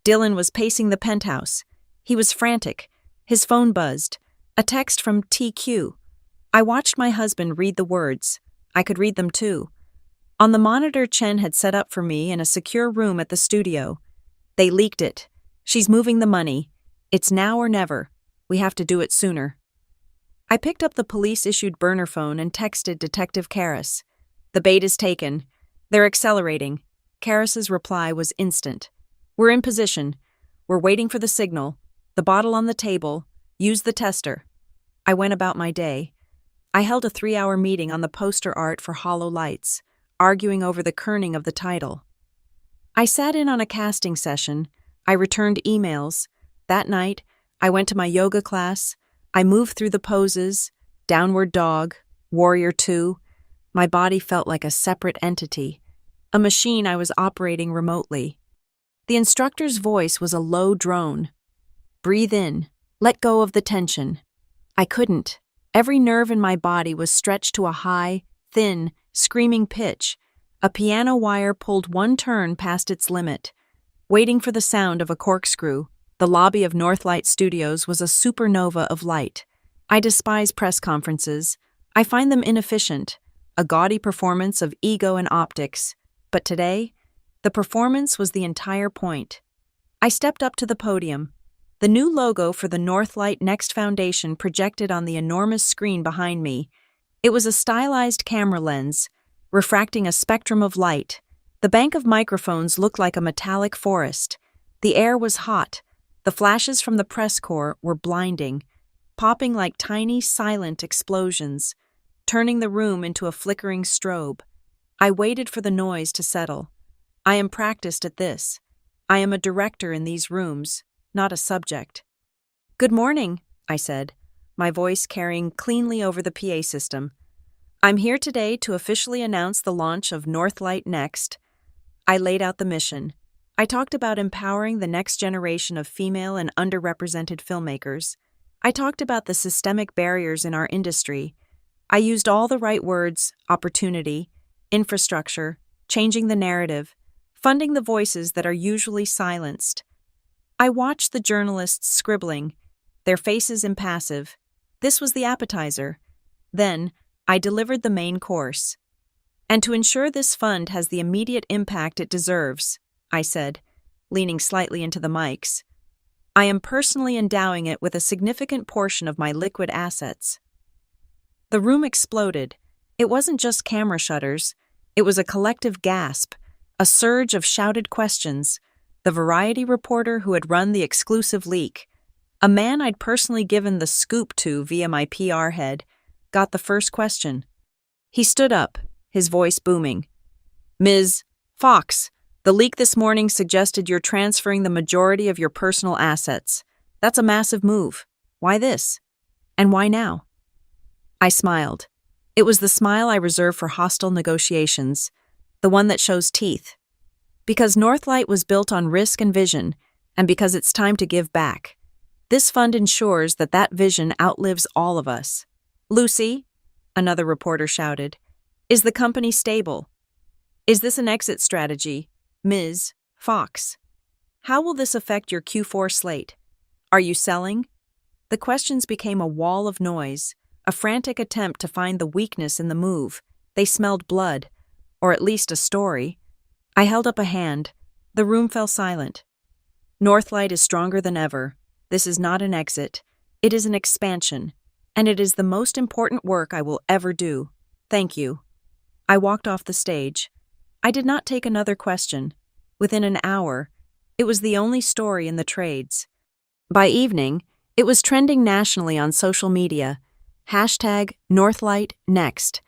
Speaker 1: Dylan was pacing the penthouse. He was frantic. His phone buzzed. A text from TQ. I watched my husband read the words. I could read them too. On the monitor Chen had set up for me in a secure room at the studio. They leaked it. She's moving the money. It's now or never. We have to do it sooner. I picked up the police-issued burner phone and texted Detective Karras. The bait is taken. They're accelerating. Karras's reply was instant. We're in position. We're waiting for the signal. The bottle on the table. Use the tester. I went about my day. I held a 3-hour meeting on the poster art for Hollow Lights, arguing over the kerning of the title. I sat in on a casting session. I returned emails. That night, I went to my yoga class. I moved through the poses, downward dog, warrior 2. My body felt like a separate entity, a machine I was operating remotely. The instructor's voice was a low drone. Breathe in, let go of the tension. I couldn't. Every nerve in my body was stretched to a high, thin, screaming pitch. A piano wire pulled one turn past its limit. Waiting for the sound of a corkscrew, the lobby of Northlight Studios was a supernova of light. I despise press conferences. I find them inefficient, a gaudy performance of ego and optics. But today, the performance was the entire point. I stepped up to the podium. The new logo for the Northlight Next Foundation projected on the enormous screen behind me. It was a stylized camera lens, refracting a spectrum of light. The bank of microphones looked like a metallic forest. The air was hot. The flashes from the press corps were blinding, popping like tiny, silent explosions, turning the room into a flickering strobe. I waited for the noise to settle. I am practiced at this. I am a director in these rooms, not a subject. Good morning, I said, my voice carrying cleanly over the PA system. I'm here today to officially announce the launch of Northlight Next. I laid out the mission. I talked about empowering the next generation of female and underrepresented filmmakers. I talked about the systemic barriers in our industry. I used all the right words: opportunity, infrastructure, changing the narrative, funding the voices that are usually silenced. I watched the journalists scribbling, their faces impassive. This was the appetizer. Then, I delivered the main course. And to ensure this fund has the immediate impact it deserves, I said, leaning slightly into the mics, I am personally endowing it with a significant portion of my liquid assets. The room exploded. It wasn't just camera shutters. It was a collective gasp, a surge of shouted questions. The Variety reporter who had run the exclusive leak, a man I'd personally given the scoop to via my PR head, got the first question. He stood up, his voice booming. Ms. Fox, the leak this morning suggested you're transferring the majority of your personal assets. That's a massive move. Why this? And why now? I smiled. It was the smile I reserve for hostile negotiations, the one that shows teeth. Because Northlight was built on risk and vision, and because it's time to give back. This fund ensures that that vision outlives all of us. Lucy, another reporter shouted, is the company stable? Is this an exit strategy, Ms. Fox? How will this affect your Q4 slate? Are you selling? The questions became a wall of noise, a frantic attempt to find the weakness in the move. They smelled blood, or at least a story. I held up a hand. The room fell silent. Northlight is stronger than ever. This is not an exit. It is an expansion, and it is the most important work I will ever do. Thank you. I walked off the stage. I did not take another question. Within an hour, it was the only story in the trades. By evening, it was trending nationally on social media. #NorthlightNext.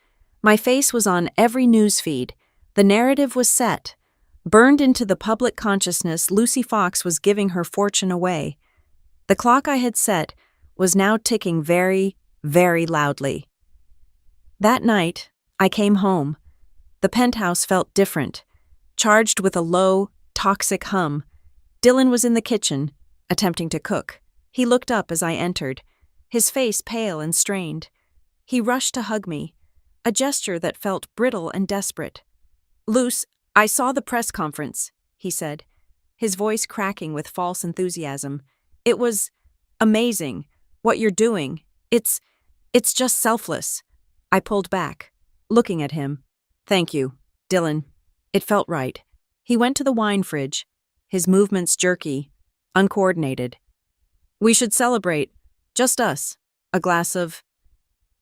Speaker 1: My face was on every news feed. The narrative was set. Burned into the public consciousness, Lucy Fox was giving her fortune away. The clock I had set was now ticking very, very loudly. That night, I came home. The penthouse felt different, charged with a low, toxic hum. Dylan was in the kitchen, attempting to cook. He looked up as I entered, his face pale and strained. He rushed to hug me, a gesture that felt brittle and desperate. "Luce, I saw the press conference," he said, his voice cracking with false enthusiasm. "It was amazing, what you're doing. It's just selfless." I pulled back, looking at him. "Thank you, Dylan." It felt right. He went to the wine fridge, his movements jerky, uncoordinated. "We should celebrate. Just us. A glass of—"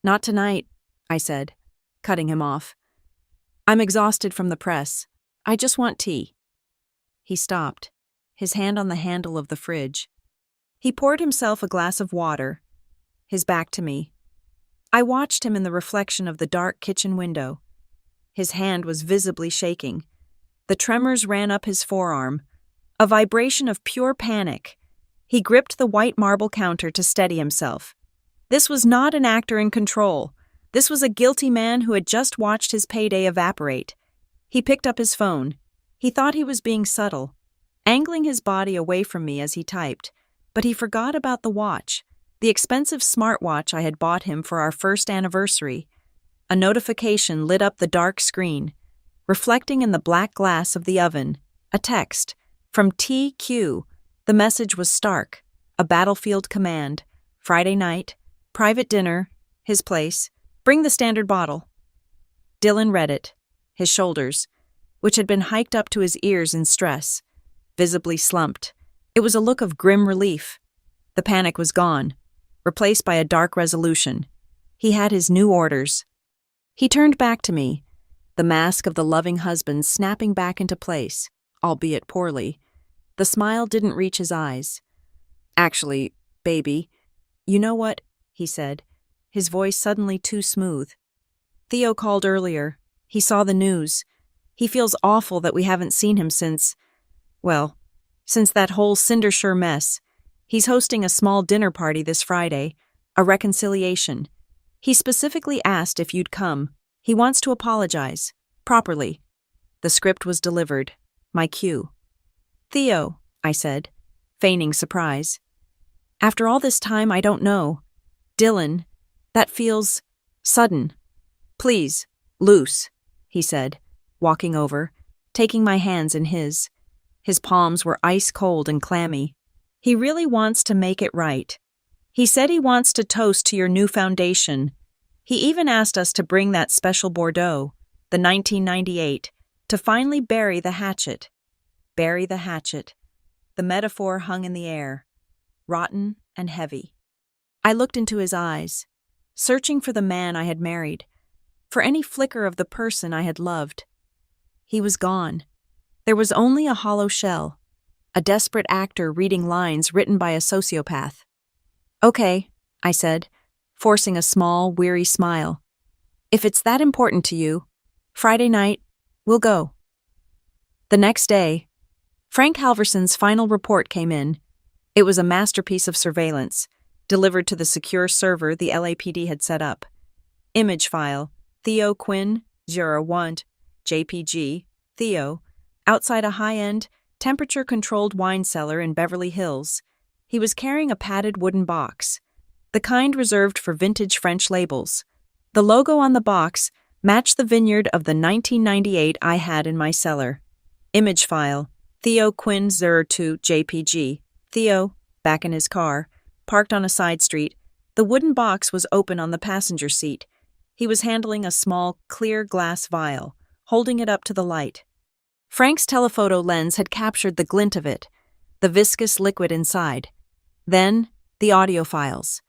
Speaker 1: "Not tonight," I said, cutting him off. "I'm exhausted from the press. I just want tea." He stopped, his hand on the handle of the fridge. He poured himself a glass of water, his back to me. I watched him in the reflection of the dark kitchen window. His hand was visibly shaking. The tremors ran up his forearm, a vibration of pure panic. He gripped the white marble counter to steady himself. This was not an actor in control. This was a guilty man who had just watched his payday evaporate. He picked up his phone. He thought he was being subtle, angling his body away from me as he typed, but he forgot about the watch, the expensive smartwatch I had bought him for our first anniversary. A notification lit up the dark screen, reflecting in the black glass of the oven. A text from TQ. The message was stark, a battlefield command. Friday night, private dinner, his place, bring the standard bottle. Dylan read it, his shoulders, which had been hiked up to his ears in stress, visibly slumped. It was a look of grim relief. The panic was gone, replaced by a dark resolution. He had his new orders. He turned back to me, the mask of the loving husband snapping back into place, albeit poorly. The smile didn't reach his eyes. "Actually, baby, you know what?" he said, his voice suddenly too smooth. "Theo called earlier. He saw the news. He feels awful that we haven't seen him since that whole Cindershire mess. He's hosting a small dinner party this Friday, a reconciliation. He specifically asked if you'd come. He wants to apologize, properly." The script was delivered, my cue. "Theo," I said, feigning surprise. "After all this time, I don't know. Dylan, that feels sudden. Please, Luce," he said, walking over, taking my hands in his. His palms were ice cold and clammy. "He really wants to make it right. He said he wants to toast to your new foundation. He even asked us to bring that special Bordeaux, the 1998, to finally bury the hatchet." Bury the hatchet. The metaphor hung in the air, rotten and heavy. I looked into his eyes, searching for the man I had married, for any flicker of the person I had loved. He was gone. There was only a hollow shell, a desperate actor reading lines written by a sociopath. "Okay," I said, forcing a small, weary smile. If it's that important to you, Friday night, we'll go. The next day, Frank Halverson's final report came in. It was a masterpiece of surveillance, delivered to the secure server the LAPD had set up. Image file, Theo Quinn, 01, JPG, Theo, outside a high-end, temperature-controlled wine cellar in Beverly Hills. He was carrying a padded wooden box, the kind reserved for vintage French labels. The logo on the box matched the vineyard of the 1998 I had in my cellar. Image file, Theo Quinn 02 JPG. Theo, back in his car, parked on a side street. The wooden box was open on the passenger seat. He was handling a small, clear glass vial, holding it up to the light. Frank's telephoto lens had captured the glint of it, the viscous liquid inside. Then, the audio files.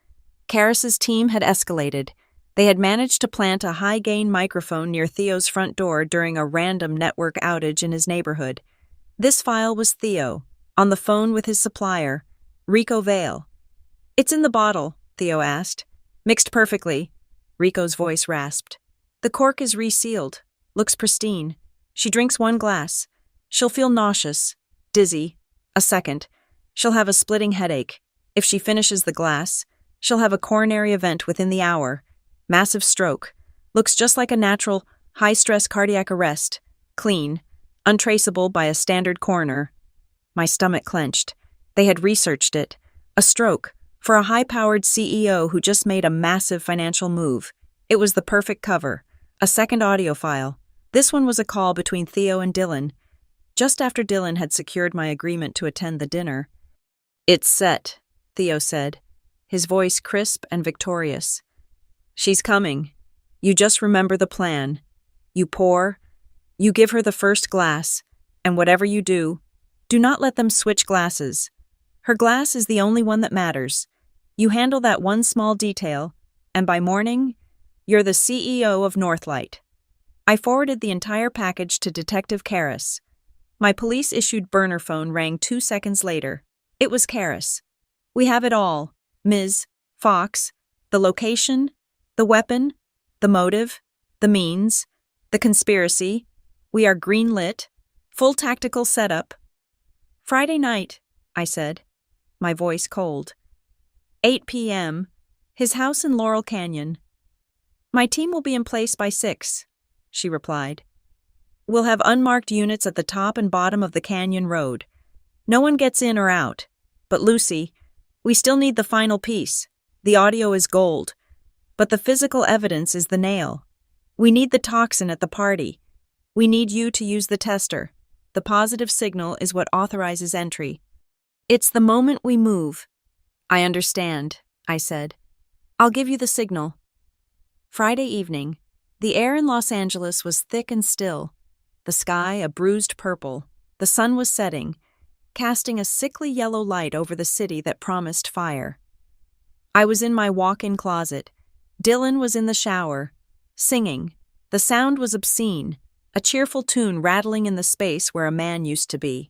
Speaker 1: Karras's team had escalated. They had managed to plant a high-gain microphone near Theo's front door during a random network outage in his neighborhood. This file was Theo, on the phone with his supplier, Rico Vale. "It's in the bottle," Theo asked. "Mixed perfectly." Rico's voice rasped. "The cork is resealed. Looks pristine. She drinks one glass. She'll feel nauseous, dizzy, a second. She'll have a splitting headache. If she finishes the glass, she'll have a coronary event within the hour. Massive stroke. Looks just like a natural, high-stress cardiac arrest. Clean. Untraceable by a standard coroner." My stomach clenched. They had researched it. A stroke. For a high-powered CEO who just made a massive financial move. It was the perfect cover. A second audio file. This one was a call between Theo and Dylan, just after Dylan had secured my agreement to attend the dinner. "It's set," Theo said, his voice crisp and victorious. "She's coming. You just remember the plan. You pour, you give her the first glass, and whatever you do not let them switch glasses. Her glass is the only one that matters. You handle that one small detail, and by morning, you're the CEO of Northlight." I forwarded the entire package to Detective Karras. My police-issued burner phone rang 2 seconds later. It was Karras. "We have it all, Ms. Fox. The location, the weapon, the motive, the means, the conspiracy. We are green-lit. Full tactical setup." "Friday night," I said, my voice cold. 8 p.m., his house in Laurel Canyon. "My team will be in place by 6, she replied. "We'll have unmarked units at the top and bottom of the canyon road. No one gets in or out. But Lucy, we still need the final piece. The audio is gold, but the physical evidence is the nail. We need the toxin at the party. We need you to use the tester. The positive signal is what authorizes entry. It's the moment we move." "I understand," I said. "I'll give you the signal." Friday evening, the air in Los Angeles was thick and still, the sky a bruised purple. The sun was setting, casting a sickly yellow light over the city that promised fire. I was in my walk-in closet. Dylan was in the shower, singing. The sound was obscene, a cheerful tune rattling in the space where a man used to be.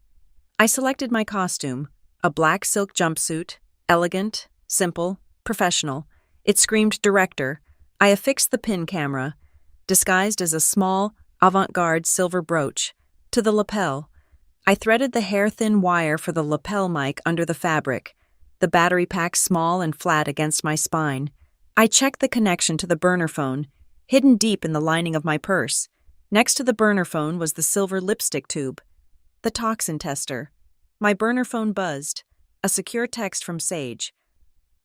Speaker 1: I selected my costume, a black silk jumpsuit, elegant, simple, professional. It screamed director. I affixed the pin camera, disguised as a small, avant-garde silver brooch, to the lapel. I threaded the hair-thin wire for the lapel mic under the fabric, the battery pack small and flat against my spine. I checked the connection to the burner phone, hidden deep in the lining of my purse. Next to the burner phone was the silver lipstick tube, the toxin tester. My burner phone buzzed, a secure text from Sage.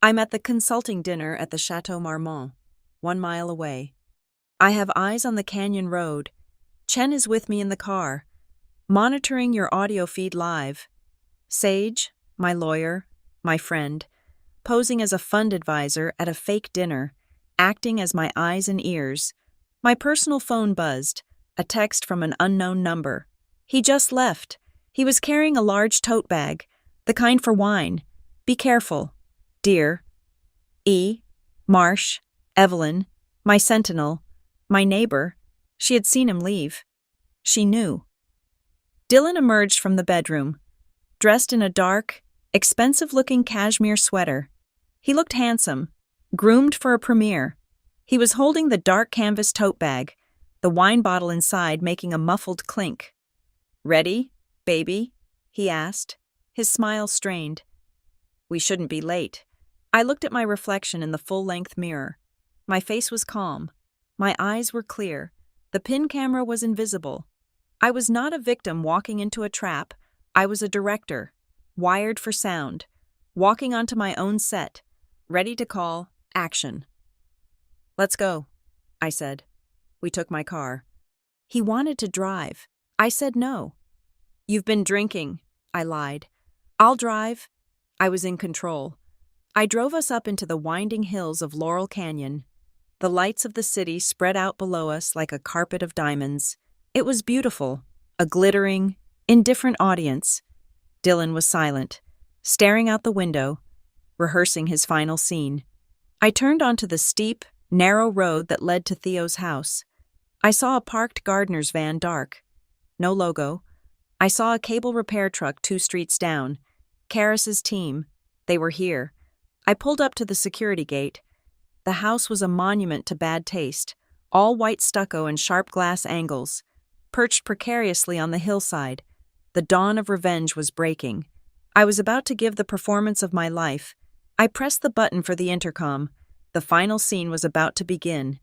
Speaker 1: "I'm at the consulting dinner at the Chateau Marmont, 1 mile away. I have eyes on the canyon road. Chen is with me in the car, monitoring your audio feed live. Sage, my lawyer, my friend, posing as a fund advisor at a fake dinner, acting as my eyes and ears." My personal phone buzzed, a text from an unknown number. "He just left. He was carrying a large tote bag, the kind for wine. Be careful. Dear. E. Marsh, Evelyn, my sentinel, my neighbor." She had seen him leave. She knew. Dylan emerged from the bedroom, dressed in a dark, expensive-looking cashmere sweater. He looked handsome, groomed for a premiere. He was holding the dark canvas tote bag, the wine bottle inside making a muffled clink. "Ready, baby?" he asked, his smile strained. "We shouldn't be late." I looked at my reflection in the full-length mirror. My face was calm. My eyes were clear. The pin camera was invisible. I was not a victim walking into a trap. I was a director, wired for sound, walking onto my own set, ready to call action. "Let's go," I said. We took my car. He wanted to drive. I said no. "You've been drinking," I lied. "I'll drive." I was in control. I drove us up into the winding hills of Laurel Canyon. The lights of the city spread out below us like a carpet of diamonds. It was beautiful, a glittering, indifferent audience. Dylan was silent, staring out the window, rehearsing his final scene. I turned onto the steep, narrow road that led to Theo's house. I saw a parked gardener's van dark. No logo. I saw a cable repair truck 2 streets down. Karis's team. They were here. I pulled up to the security gate. The house was a monument to bad taste, all white stucco and sharp glass angles, perched precariously on the hillside. The dawn of revenge was breaking. I was about to give the performance of my life. I pressed the button for the intercom. The final scene was about to begin.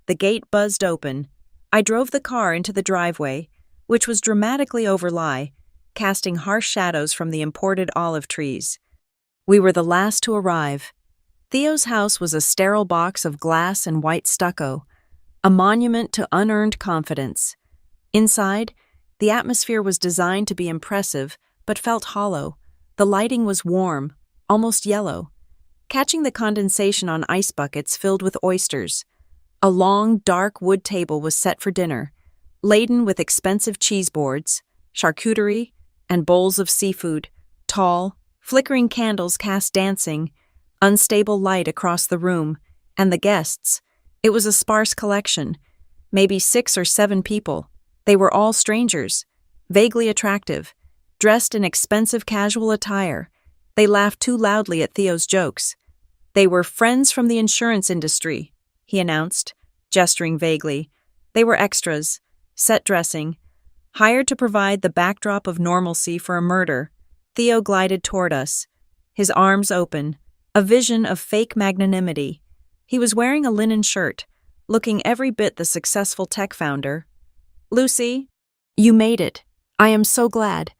Speaker 1: The gate buzzed open. I drove the car into the driveway, which was dramatically overlie, casting harsh shadows from the imported olive trees. We were the last to arrive. Theo's house was a sterile box of glass and white stucco, a monument to unearned confidence. Inside, the atmosphere was designed to be impressive, but felt hollow. The lighting was warm, almost yellow, catching the condensation on ice buckets filled with oysters. A long, dark wood table was set for dinner, laden with expensive cheese boards, charcuterie, and bowls of seafood. Tall, flickering candles cast dancing, unstable light across the room, and the guests. It was a sparse collection, maybe 6 or 7 people. They were all strangers, vaguely attractive, dressed in expensive casual attire. They laughed too loudly at Theo's jokes. They were friends from the insurance industry, he announced, gesturing vaguely. They were extras, set dressing, hired to provide the backdrop of normalcy for a murder. Theo glided toward us, his arms open, a vision of fake magnanimity. He was wearing a linen shirt, looking every bit the successful tech founder. "Lucy, you made it. I am so glad."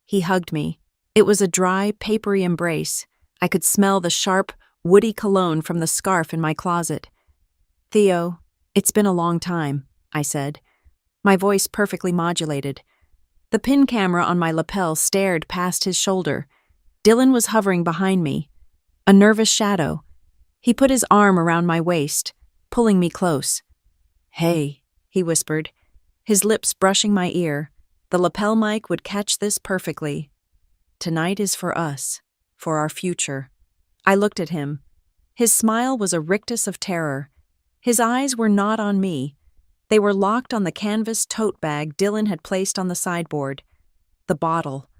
Speaker 1: He hugged me. It was a dry, papery embrace. I could smell the sharp, woody cologne from the scarf in my closet. "Theo, it's been a long time," I said, my voice perfectly modulated. The pin camera on my lapel stared past his shoulder. Dylan was hovering behind me, a nervous shadow. He put his arm around my waist, pulling me close. "Hey," he whispered, his lips brushing my ear. The lapel mic would catch this perfectly. "Tonight is for us, for our future." I looked at him. His smile was a rictus of terror. His eyes were not on me. They were locked on the canvas tote bag Dylan had placed on the sideboard. The bottle.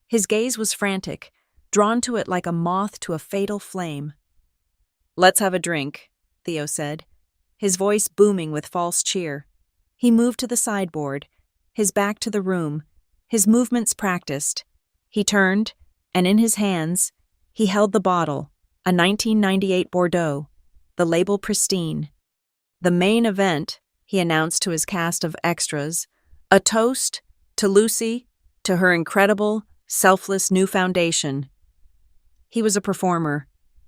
Speaker 1: His gaze was frantic, drawn to it like a moth to a fatal flame. "Let's have a drink," Theo said, his voice booming with false cheer. He moved to the sideboard, his back to the room, his movements practiced. He turned, and in his hands, he held the bottle, a 1998 Bordeaux, the label pristine. "The main event," he announced to his cast of extras, "a toast to Lucy, to her incredible, selfless new foundation." He was a performer.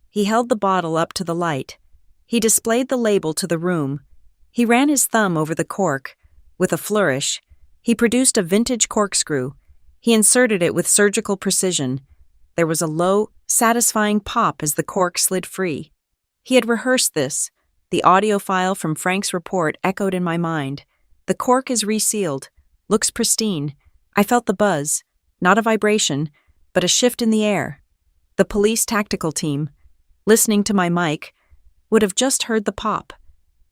Speaker 1: He held the bottle up to the light. He displayed the label to the room. He ran his thumb over the cork. With a flourish, he produced a vintage corkscrew. He inserted it with surgical precision. There was a low, satisfying pop as the cork slid free. He had rehearsed this. The audio file from Frank's report echoed in my mind. The cork is resealed, looks pristine. I felt the buzz, not a vibration, but a shift in the air. The police tactical team, listening to my mic, would have just heard the pop.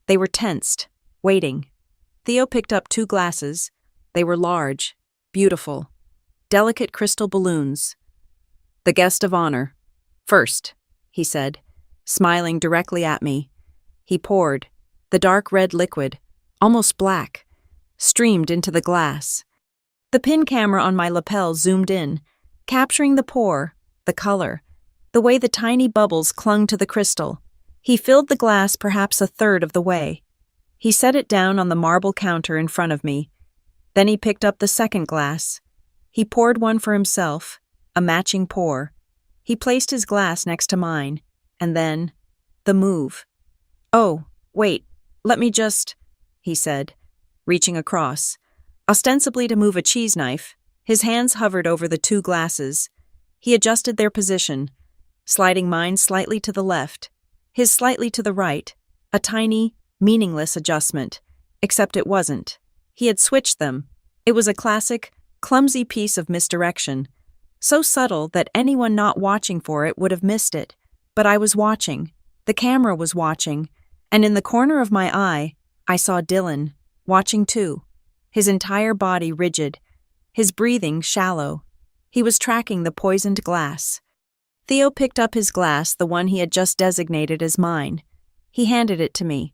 Speaker 1: They were tensed, waiting. Theo picked up 2 glasses. They were large, beautiful, delicate crystal balloons. "The guest of honor. First," he said, smiling directly at me. He poured, The dark red liquid, almost black, streamed into the glass. The pin camera on my lapel zoomed in, capturing the pour, the color, the way the tiny bubbles clung to the crystal. He filled the glass perhaps a third of the way. He set it down on the marble counter in front of me. Then he picked up the second glass. He poured one for himself, a matching pour. He placed his glass next to mine, and then, the move. "Oh, wait, let me just," he said, reaching across. Ostensibly to move a cheese knife, his hands hovered over the two glasses. He adjusted their position, sliding mine slightly to the left, his slightly to the right, a tiny, meaningless adjustment, except it wasn't. He had switched them. It was a classic, clumsy piece of misdirection, so subtle that anyone not watching for it would have missed it. But I was watching. The camera was watching, and in the corner of my eye, I saw Dylan, watching too, his entire body rigid, his breathing shallow. He was tracking the poisoned glass. Theo picked up his glass, the one he had just designated as mine. He handed it to me.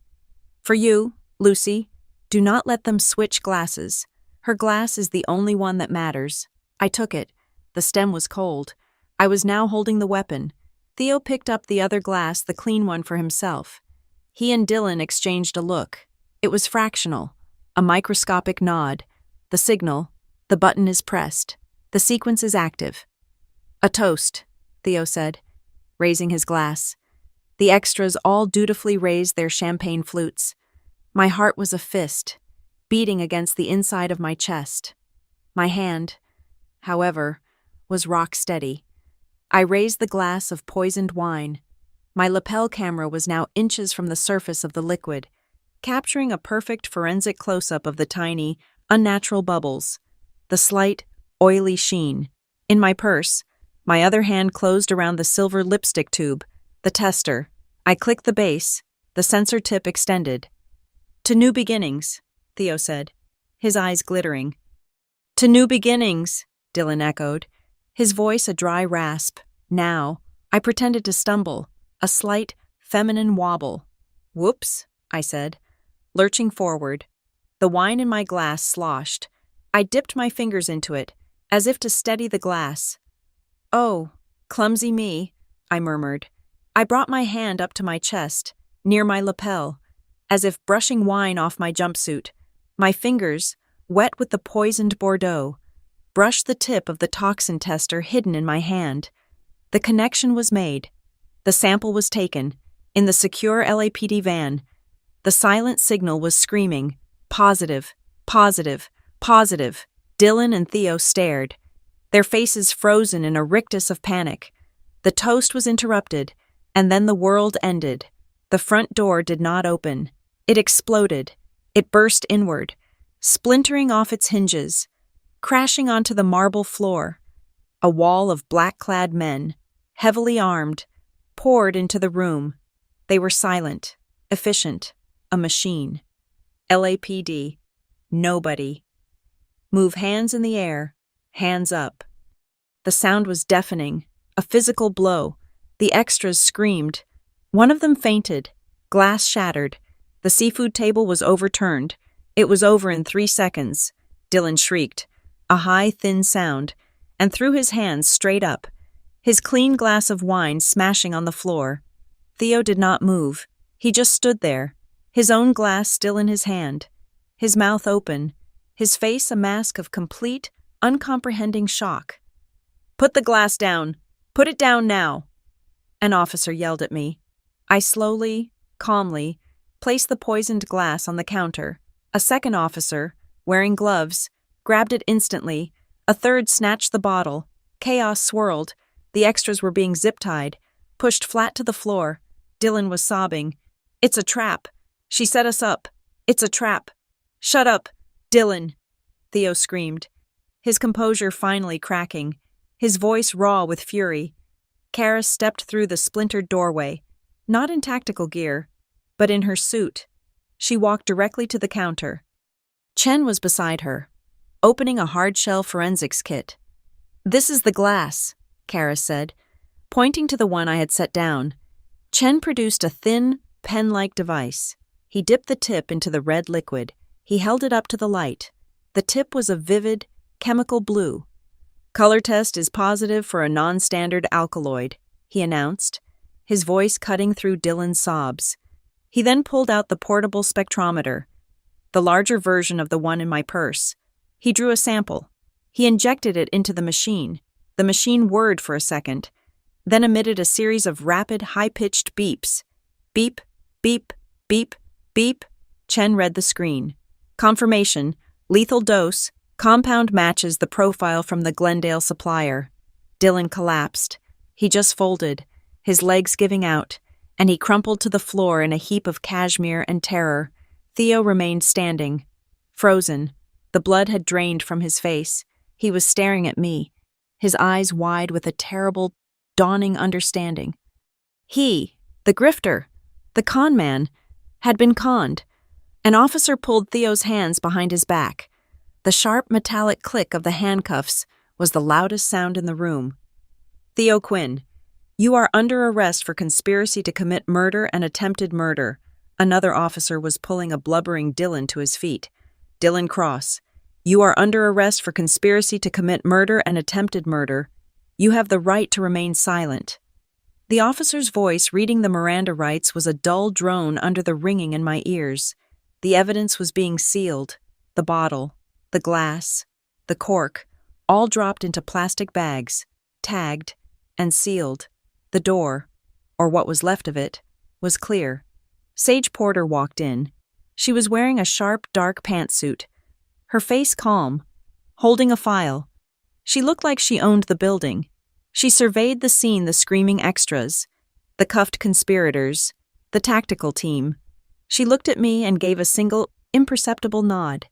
Speaker 1: "For you, Lucy, do not let them switch glasses. Her glass is the only one that matters." I took it. The stem was cold. I was now holding the weapon. Theo picked up the other glass, the clean one, for himself. He and Dylan exchanged a look. It was fractional, a microscopic nod. The signal, the button is pressed. The sequence is active. "A toast," Theo said, raising his glass. The extras all dutifully raised their champagne flutes. My heart was a fist, beating against the inside of my chest. My hand, however, was rock steady. I raised the glass of poisoned wine. My lapel camera was now inches from the surface of the liquid, capturing a perfect forensic close-up of the tiny, unnatural bubbles, the slight, oily sheen. In my purse, my other hand closed around the silver lipstick tube, the tester. I clicked the base, the sensor tip extended. "To new beginnings," Theo said, his eyes glittering. "To new beginnings," Dylan echoed, his voice a dry rasp. Now, I pretended to stumble, a slight, feminine wobble. "Whoops," I said, lurching forward. The wine in my glass sloshed. I dipped my fingers into it, as if to steady the glass. "Oh, clumsy me," I murmured. I brought my hand up to my chest, near my lapel, as if brushing wine off my jumpsuit. My fingers, wet with the poisoned Bordeaux, brushed the tip of the toxin tester hidden in my hand. The connection was made. The sample was taken, in the secure LAPD van. The silent signal was screaming, "Positive, positive, positive." Dylan and Theo stared, their faces frozen in a rictus of panic. The toast was interrupted, and then the world ended. The front door did not open. It exploded. It burst inward, splintering off its hinges, crashing onto the marble floor. A wall of black-clad men, heavily armed, poured into the room. They were silent, efficient, a machine. LAPD. Nobody. Move hands in the air, hands up. The sound was deafening, a physical blow. The extras screamed. One of them fainted. Glass shattered. The seafood table was overturned. It was over in 3 seconds. Dylan shrieked, a high, thin sound, and threw his hands straight up, his clean glass of wine smashing on the floor. Theo did not move. He just stood there, his own glass still in his hand, his mouth open, his face a mask of complete, uncomprehending shock. "Put the glass down. Put it down now." An officer yelled at me. I slowly, calmly, placed the poisoned glass on the counter. A second officer, wearing gloves, grabbed it instantly. A third snatched the bottle. Chaos swirled. The extras were being zip-tied, pushed flat to the floor. Dylan was sobbing. "It's a trap. She set us up. It's a trap. Shut up, Dylan," Theo screamed, his composure finally cracking, his voice raw with fury. Kara stepped through the splintered doorway, not in tactical gear, but in her suit. She walked directly to the counter. Chen was beside her, opening a hard-shell forensics kit. "This is the glass," Kara said, pointing to the one I had set down. Chen produced a thin, pen-like device. He dipped the tip into the red liquid. He held it up to the light. The tip was a vivid, chemical blue. "Color test is positive for a non-standard alkaloid," he announced, his voice cutting through Dylan's sobs. He then pulled out the portable spectrometer, the larger version of the one in my purse. He drew a sample. He injected it into the machine. The machine whirred for a second, then emitted a series of rapid, high-pitched beeps. Beep, beep, beep, beep. Chen read the screen. "Confirmation. Lethal dose. Compound matches the profile from the Glendale supplier." Dylan collapsed. He just folded, his legs giving out, and he crumpled to the floor in a heap of cashmere and terror. Theo remained standing, frozen. The blood had drained from his face. He was staring at me, his eyes wide with a terrible, dawning understanding. He, the grifter, the con man, had been conned. An officer pulled Theo's hands behind his back. The sharp metallic click of the handcuffs was the loudest sound in the room. "Theo Quinn, you are under arrest for conspiracy to commit murder and attempted murder." Another officer was pulling a blubbering Dylan to his feet. "Dylan Cross, you are under arrest for conspiracy to commit murder and attempted murder. You have the right to remain silent." The officer's voice reading the Miranda rights was a dull drone under the ringing in my ears. The evidence was being sealed. The bottle, the glass, the cork, all dropped into plastic bags, tagged, and sealed. The door, or what was left of it, was clear. Sage Porter walked in. She was wearing a sharp, dark pantsuit, her face calm, holding a file. She looked like she owned the building. She surveyed the scene, the screaming extras, the cuffed conspirators, the tactical team. She looked at me and gave a single, imperceptible nod.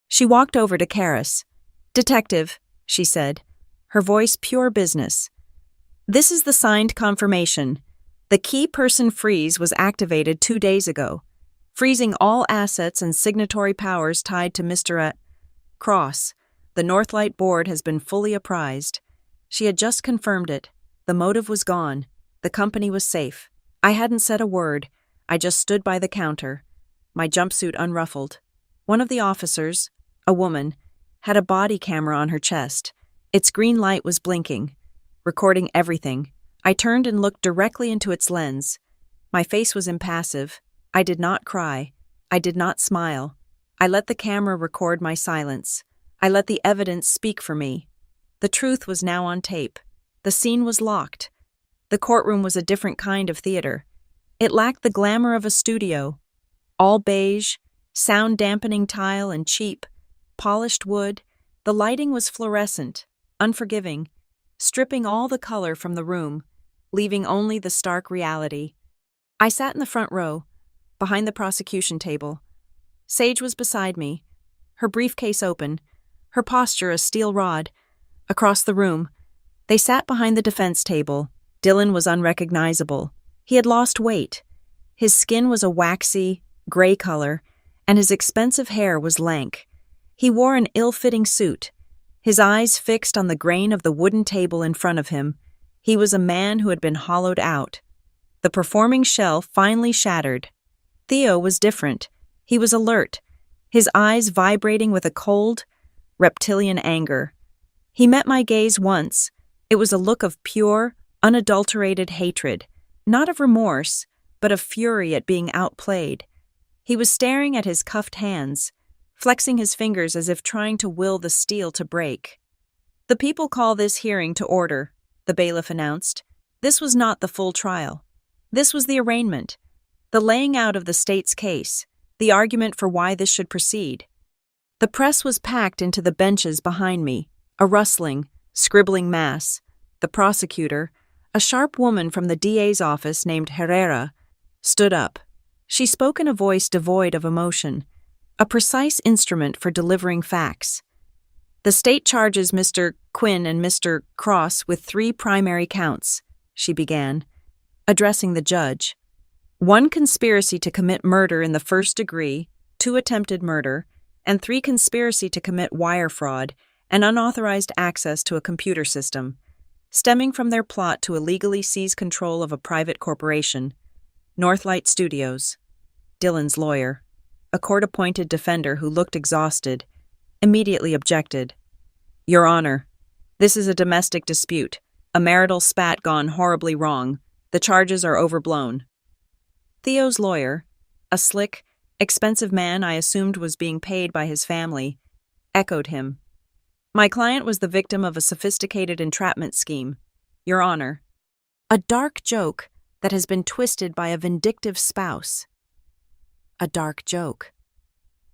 Speaker 1: She walked over to Karis. "Detective," she said, her voice pure business. "This is the signed confirmation. The key person freeze was activated 2 days ago, freezing all assets and signatory powers tied to Mr. Cross. The Northlight Board has been fully apprised." She had just confirmed it. The motive was gone. The company was safe. I hadn't said a word. I just stood by the counter, my jumpsuit unruffled. One of the officers, a woman, had a body camera on her chest. Its green light was blinking, recording everything. I turned and looked directly into its lens. My face was impassive. I did not cry. I did not smile. I let the camera record my silence. I let the evidence speak for me. The truth was now on tape. The scene was locked. The courtroom was a different kind of theater. It lacked the glamour of a studio. All beige, sound-dampening tile and cheap, polished wood, the lighting was fluorescent, unforgiving, stripping all the color from the room, leaving only the stark reality. I sat in the front row, behind the prosecution table. Sage was beside me, her briefcase open, her posture a steel rod. Across the room, they sat behind the defense table. Dylan was unrecognizable. He had lost weight. His skin was a waxy, gray color, and his expensive hair was lank. He wore an ill-fitting suit, his eyes fixed on the grain of the wooden table in front of him. He was a man who had been hollowed out. The performing shell finally shattered. Theo was different. He was alert, his eyes vibrating with a cold, reptilian anger. He met my gaze once. It was a look of pure, unadulterated hatred, not of remorse, but of fury at being outplayed. He was staring at his cuffed hands, flexing his fingers as if trying to will the steel to break. "The people call this hearing to order," the bailiff announced. This was not the full trial. This was the arraignment, the laying out of the state's case, the argument for why this should proceed. The press was packed into the benches behind me, a rustling, scribbling mass. The prosecutor, a sharp woman from the DA's office named Herrera, stood up. She spoke in a voice devoid of emotion, a precise instrument for delivering facts. "The state charges Mr. Quinn and Mr. Cross with 3 primary counts," she began, addressing the judge. "1 conspiracy to commit murder in the first degree, 2 attempted murder, and 3 conspiracy to commit wire fraud and unauthorized access to a computer system, stemming from their plot to illegally seize control of a private corporation, Northlight Studios." Dylan's lawyer, a court-appointed defender who looked exhausted, immediately objected. Your Honor, this is a domestic dispute, a marital spat gone horribly wrong. The charges are overblown. Theo's lawyer, a slick, expensive man I assumed was being paid by his family, echoed him. My client was the victim of a sophisticated entrapment scheme, Your Honor. A dark joke that has been twisted by a vindictive spouse. A dark joke.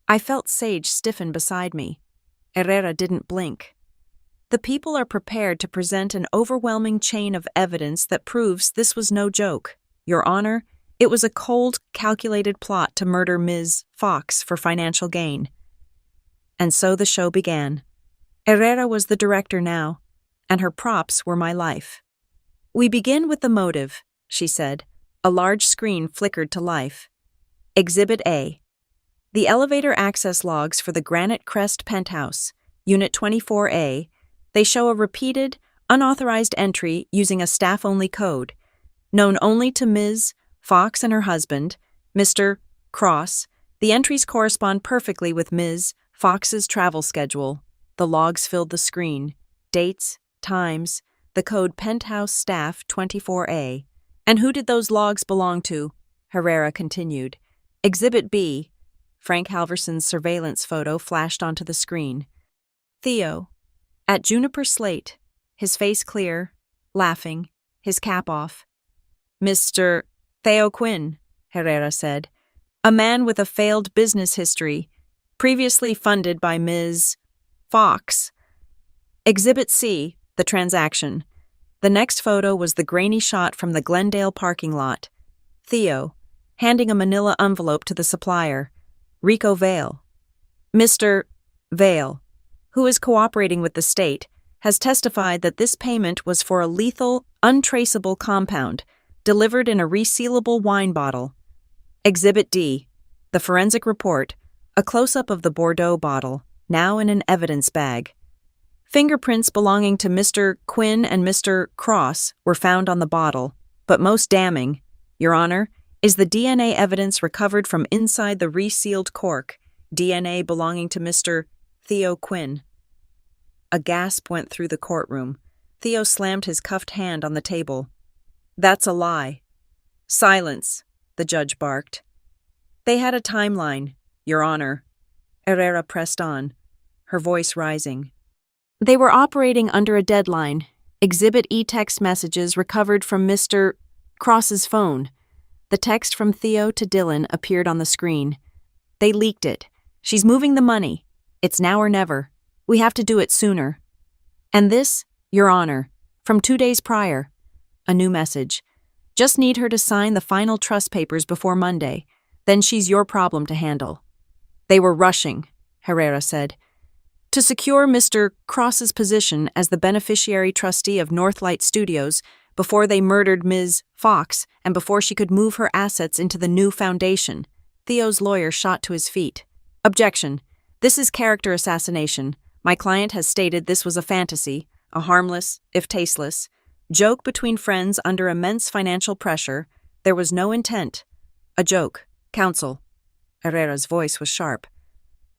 Speaker 1: I felt Sage stiffen beside me. Herrera didn't blink. The people are prepared to present an overwhelming chain of evidence that proves this was no joke. Your Honor, it was a cold, calculated plot to murder Ms. Fox for financial gain. And so the show began. Herrera was the director now, and her props were my life. We begin with the motive, she said. A large screen flickered to life. Exhibit A. The elevator access logs for the Granite Crest Penthouse, Unit 24A. They show a repeated, unauthorized entry using a staff-only code, known only to Ms. Fox and her husband, Mr. Cross. The entries correspond perfectly with Ms. Fox's travel schedule. The logs filled the screen. Dates, times, the code Penthouse Staff 24A. And who did those logs belong to? Herrera continued. Exhibit B. Frank Halverson's surveillance photo flashed onto the screen. Theo, at Juniper Slate, his face clear, laughing, his cap off. Mr. Theo Quinn, Herrera said, a man with a failed business history, previously funded by Ms. Fox. Exhibit C, the transaction. The next photo was the grainy shot from the Glendale parking lot. Theo, handing a manila envelope to the supplier, Rico Vale. Mr. Vale, who is cooperating with the state, has testified that this payment was for a lethal, untraceable compound delivered in a resealable wine bottle. Exhibit D, the forensic report, a close-up of the Bordeaux bottle, now in an evidence bag. Fingerprints belonging to Mr. Quinn and Mr. Cross were found on the bottle, but most damning, Your Honor, is the DNA evidence recovered from inside the resealed cork, DNA belonging to Mr. Theo Quinn. A gasp went through the courtroom. Theo slammed his cuffed hand on the table. That's a lie. Silence, the judge barked. They had a timeline, Your Honor. Herrera pressed on, her voice rising. They were operating under a deadline. Exhibit E text messages recovered from Mr. Cross's phone. The text from Theo to Dylan appeared on the screen. They leaked it. She's moving the money. It's now or never. We have to do it sooner. And this, Your Honor, from 2 days prior. A new message. Just need her to sign the final trust papers before Monday. Then she's your problem to handle. They were rushing, Herrera said, to secure Mr. Cross's position as the beneficiary trustee of Northlight Studios before they murdered Ms. Fox and before she could move her assets into the new foundation. Theo's lawyer shot to his feet. Objection. This is character assassination. My client has stated this was a fantasy, a harmless, if tasteless, joke between friends under immense financial pressure. There was no intent. A joke. Counsel. Herrera's voice was sharp.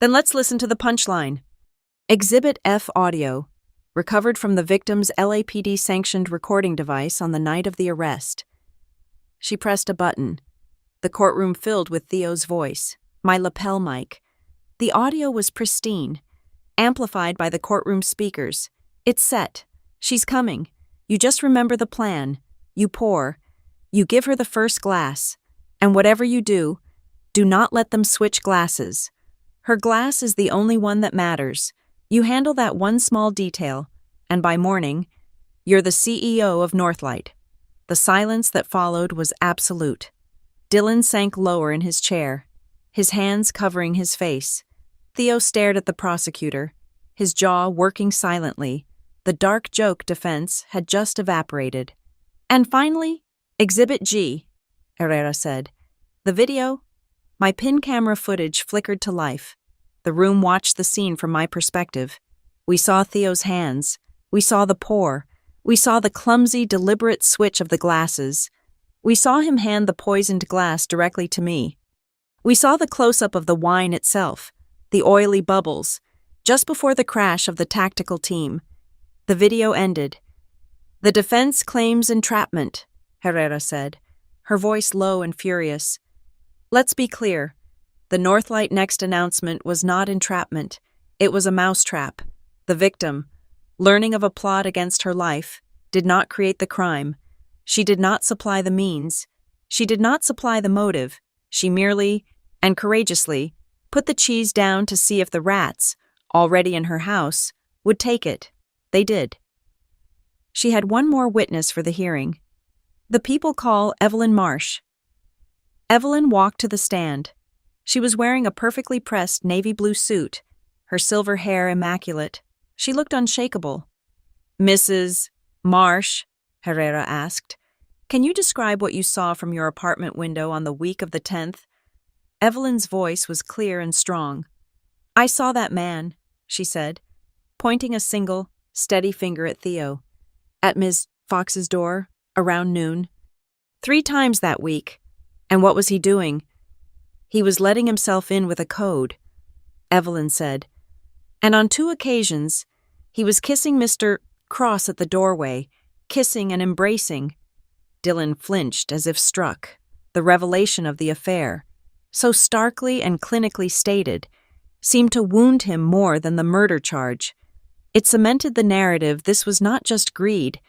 Speaker 1: Then let's listen to the punchline. Exhibit F audio, recovered from the victim's LAPD-sanctioned recording device on the night of the arrest. She pressed a button. The courtroom filled with Theo's voice, my lapel mic. The audio was pristine, amplified by the courtroom speakers. It's set. She's coming. You just remember the plan. You pour. You give her the first glass. And whatever you do not let them switch glasses. Her glass is the only one that matters. You handle that one small detail, and by morning, you're the CEO of Northlight. The silence that followed was absolute. Dylan sank lower in his chair, his hands covering his face. Theo stared at the prosecutor, his jaw working silently. The dark joke defense had just evaporated. And finally, Exhibit G, Herrera said. The video? My pin camera footage flickered to life. The room watched the scene from my perspective. We saw Theo's hands. We saw the pour. We saw the clumsy, deliberate switch of the glasses. We saw him hand the poisoned glass directly to me. We saw the close-up of the wine itself, the oily bubbles, just before the crash of the tactical team. The video ended. "The defense claims entrapment," Herrera said, her voice low and furious. "Let's be clear. The Northlight Next announcement was not entrapment. It was a mousetrap. The victim, learning of a plot against her life, did not create the crime. She did not supply the means. She did not supply the motive. She merely, and courageously, put the cheese down to see if the rats, already in her house, would take it. They did." She had one more witness for the hearing. The people call Evelyn Marsh. Evelyn walked to the stand. She was wearing a perfectly pressed navy blue suit, her silver hair immaculate. She looked unshakable. "Mrs. Marsh," Herrera asked, "can you describe what you saw from your apartment window on the week of the 10th? Evelyn's voice was clear and strong. "I saw that man," she said, pointing a single, steady finger at Theo, "at Ms. Fox's door, around noon. 3 times that week. And what was he doing? He was letting himself in with a code," Evelyn said. "And on 2 occasions, he was kissing Mr. Cross at the doorway, kissing and embracing." Dylan flinched as if struck. The revelation of the affair, so starkly and clinically stated, seemed to wound him more than the murder charge. It cemented the narrative this was not just greed,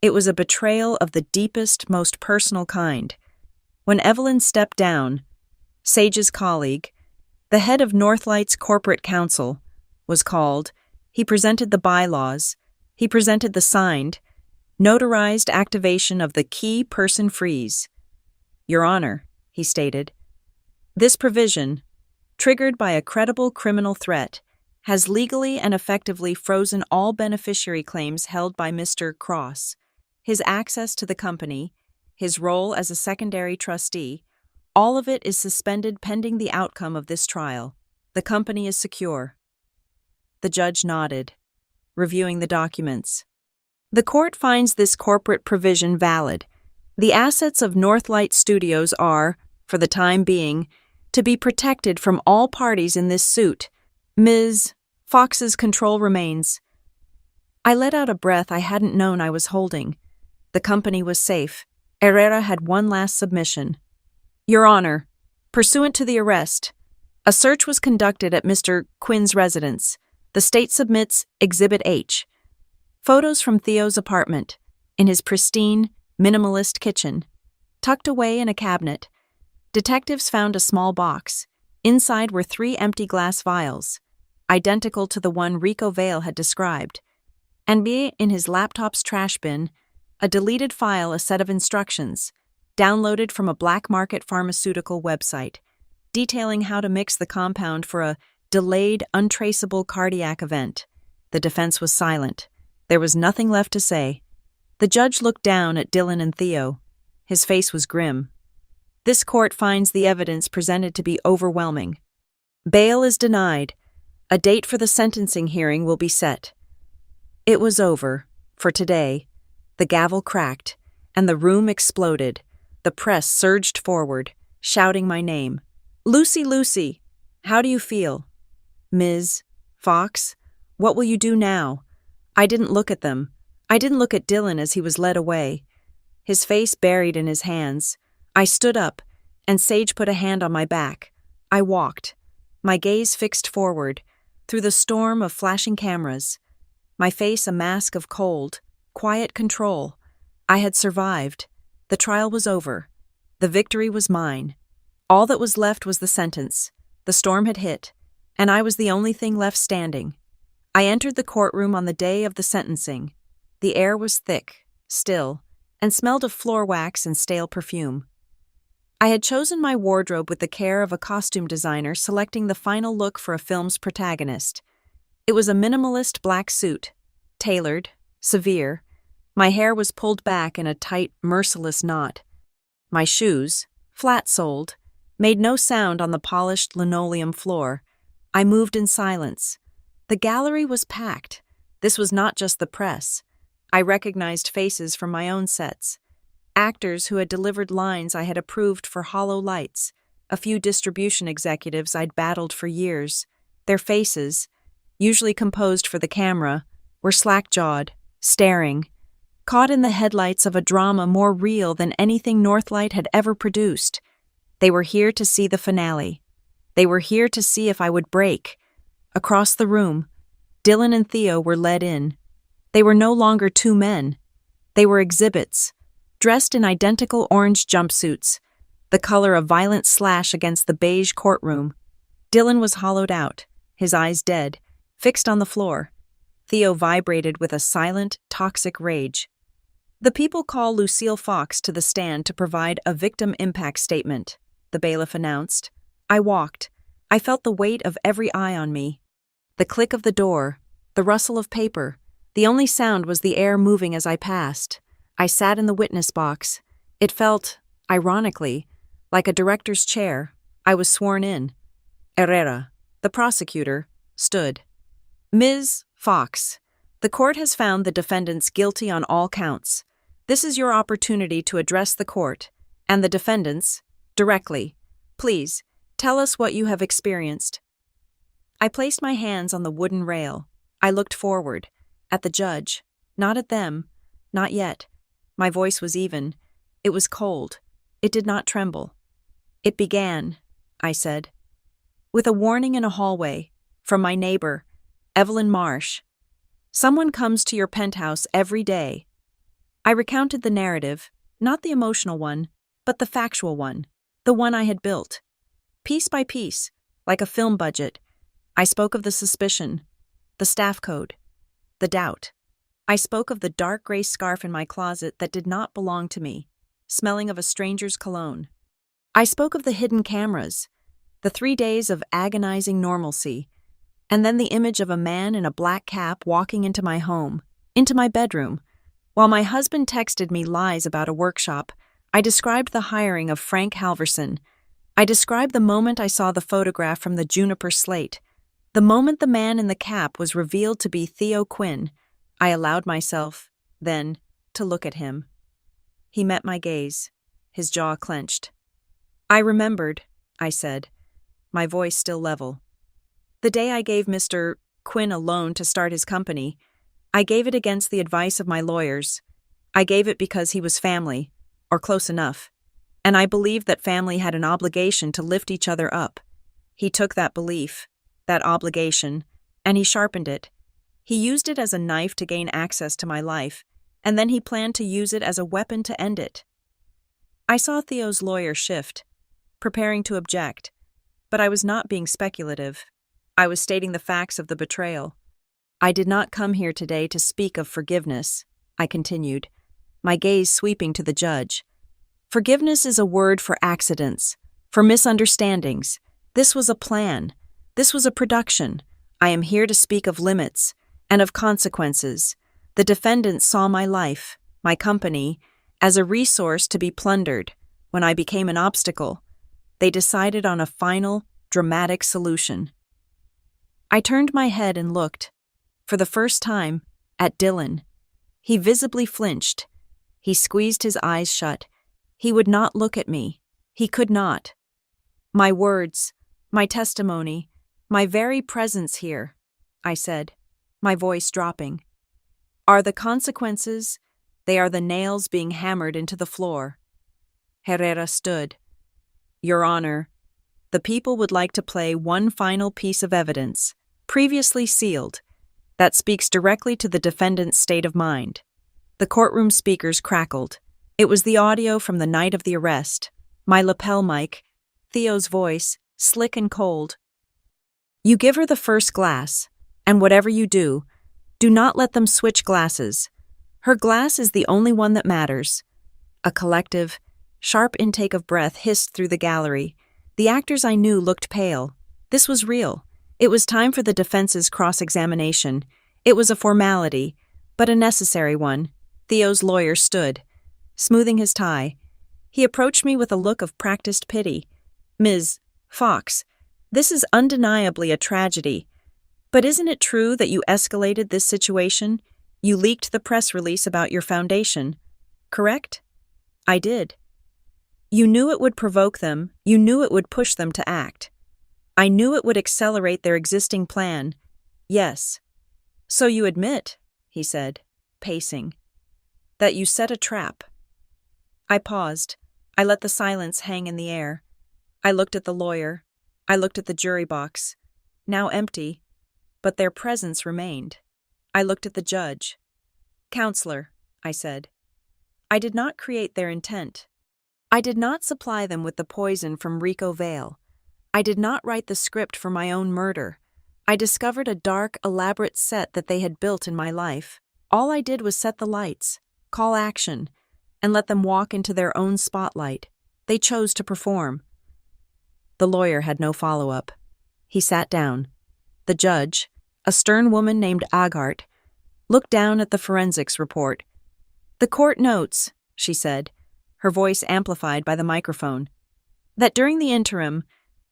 Speaker 1: it was a betrayal of the deepest, most personal kind. When Evelyn stepped down, Sage's colleague, the head of Northlight's corporate council, was called. He presented the bylaws. He presented the signed, notarized activation of the key person freeze. "Your Honor," he stated, "this provision, triggered by a credible criminal threat, has legally and effectively frozen all beneficiary claims held by Mr. Cross, his access to the company, his role as a secondary trustee. All of it is suspended pending the outcome of this trial. The company is secure." The judge nodded, reviewing the documents. "The court finds this corporate provision valid. The assets of Northlight Studios are, for the time being, to be protected from all parties in this suit. Ms. Fox's control remains." I let out a breath I hadn't known I was holding. The company was safe. Herrera had one last submission. "Your Honor, pursuant to the arrest, a search was conducted at Mr. Quinn's residence. The state submits Exhibit H. Photos from Theo's apartment, in his pristine, minimalist kitchen. Tucked away in a cabinet, detectives found a small box. Inside were 3 empty glass vials, identical to the one Rico Vale had described. And in his laptop's trash bin, a deleted file, a set of instructions, downloaded from a black market pharmaceutical website, detailing how to mix the compound for a delayed, untraceable cardiac event. The defense was silent. There was nothing left to say. The judge looked down at Dylan and Theo. His face was grim. "This court finds the evidence presented to be overwhelming. Bail is denied. A date for the sentencing hearing will be set." It was over, for today. The gavel cracked, and the room exploded. The press surged forward, shouting my name. "Lucy, Lucy, how do you feel?" "Ms. Fox, what will you do now?" I didn't look at them. I didn't look at Dylan as he was led away, his face buried in his hands. I stood up, and Sage put a hand on my back. I walked, my gaze fixed forward, through the storm of flashing cameras. My face a mask of cold, quiet control. I had survived. The trial was over. The victory was mine. All that was left was the sentence. The storm had hit, and I was the only thing left standing. I entered the courtroom on the day of the sentencing. The air was thick, still, and smelled of floor wax and stale perfume. I had chosen my wardrobe with the care of a costume designer selecting the final look for a film's protagonist. It was a minimalist black suit, tailored, severe. My hair was pulled back in a tight, merciless knot. My shoes, flat-soled, made no sound on the polished linoleum floor. I moved in silence. The gallery was packed. This was not just the press. I recognized faces from my own sets. Actors who had delivered lines I had approved for Hollow Lights, a few distribution executives I'd battled for years. Their faces, usually composed for the camera, were slack-jawed, staring, caught in the headlights of a drama more real than anything Northlight had ever produced. They were here to see the finale. They were here to see if I would break. Across the room, Dylan and Theo were led in. They were no longer two men. They were exhibits, dressed in identical orange jumpsuits, the color of violent slash against the beige courtroom. Dylan was hollowed out, his eyes dead, fixed on the floor. Theo vibrated with a silent, toxic rage. "The people call Lucille Fox to the stand to provide a victim impact statement," the bailiff announced. I walked. I felt the weight of every eye on me. The click of the door, the rustle of paper. The only sound was the air moving as I passed. I sat in the witness box. It felt, ironically, like a director's chair. I was sworn in. Herrera, the prosecutor, stood. "Ms. Fox, the court has found the defendants guilty on all counts. This is your opportunity to address the court, and the defendants, directly. Please, tell us what you have experienced." I placed my hands on the wooden rail. I looked forward, at the judge, not at them, not yet. My voice was even. It was cold. It did not tremble. "It began," I said, "with a warning in a hallway, from my neighbor, Evelyn Marsh. Someone comes to your penthouse every day." I recounted the narrative, not the emotional one, but the factual one, the one I had built. Piece by piece, like a film budget, I spoke of the suspicion, the staff code, the doubt. I spoke of the dark gray scarf in my closet that did not belong to me, smelling of a stranger's cologne. I spoke of the hidden cameras, the 3 days of agonizing normalcy, and then the image of a man in a black cap walking into my home, into my bedroom. While my husband texted me lies about a workshop, I described the hiring of Frank Halverson. I described the moment I saw the photograph from the juniper slate, the moment the man in the cap was revealed to be Theo Quinn. I allowed myself, then, to look at him. He met my gaze, his jaw clenched. "I remembered," I said, my voice still level. "The day I gave Mr. Quinn a loan to start his company, I gave it against the advice of my lawyers. I gave it because he was family, or close enough, and I believed that family had an obligation to lift each other up. He took that belief, that obligation, and he sharpened it. He used it as a knife to gain access to my life, and then he planned to use it as a weapon to end it." I saw Theo's lawyer shift, preparing to object, but I was not being speculative. I was stating the facts of the betrayal. "I did not come here today to speak of forgiveness," I continued, my gaze sweeping to the judge. "Forgiveness is a word for accidents, for misunderstandings. This was a plan. This was a production. I am here to speak of limits and of consequences. The defendants saw my life, my company, as a resource to be plundered. When I became an obstacle, they decided on a final, dramatic solution." I turned my head and looked, for the first time, at Dylan. He visibly flinched. He squeezed his eyes shut. He would not look at me. He could not. "My words, my testimony, my very presence here," I said, my voice dropping, "are the consequences. They are the nails being hammered into the floor." Herrera stood. "Your Honor, the people would like to play one final piece of evidence, previously sealed, that speaks directly to the defendant's state of mind." The courtroom speakers crackled. It was the audio from the night of the arrest, my lapel mic, Theo's voice, slick and cold. "You give her the first glass, and whatever you do not let them switch glasses. Her glass is the only one that matters." A collective, sharp intake of breath hissed through the gallery. The actors I knew looked pale. This was real. It was time for the defense's cross-examination. It was a formality, but a necessary one. Theo's lawyer stood, smoothing his tie. He approached me with a look of practiced pity. "Ms. Fox, this is undeniably a tragedy. But isn't it true that you escalated this situation? You leaked the press release about your foundation, correct?" "I did." You knew it would provoke them, you knew it would push them to act. I knew it would accelerate their existing plan. Yes. So you admit, he said, pacing, that you set a trap. I paused. I let the silence hang in the air. I looked at the lawyer. I looked at the jury box, now empty, but their presence remained. I looked at the judge. Counselor, I said, I did not create their intent. I did not supply them with the poison from Rico Vale. I did not write the script for my own murder. I discovered a dark, elaborate set that they had built in my life. All I did was set the lights, call action, and let them walk into their own spotlight. They chose to perform. The lawyer had no follow-up. He sat down. The judge, a stern woman named Agart, looked down at the forensics report. The court notes, she said, her voice amplified by the microphone, that during the interim,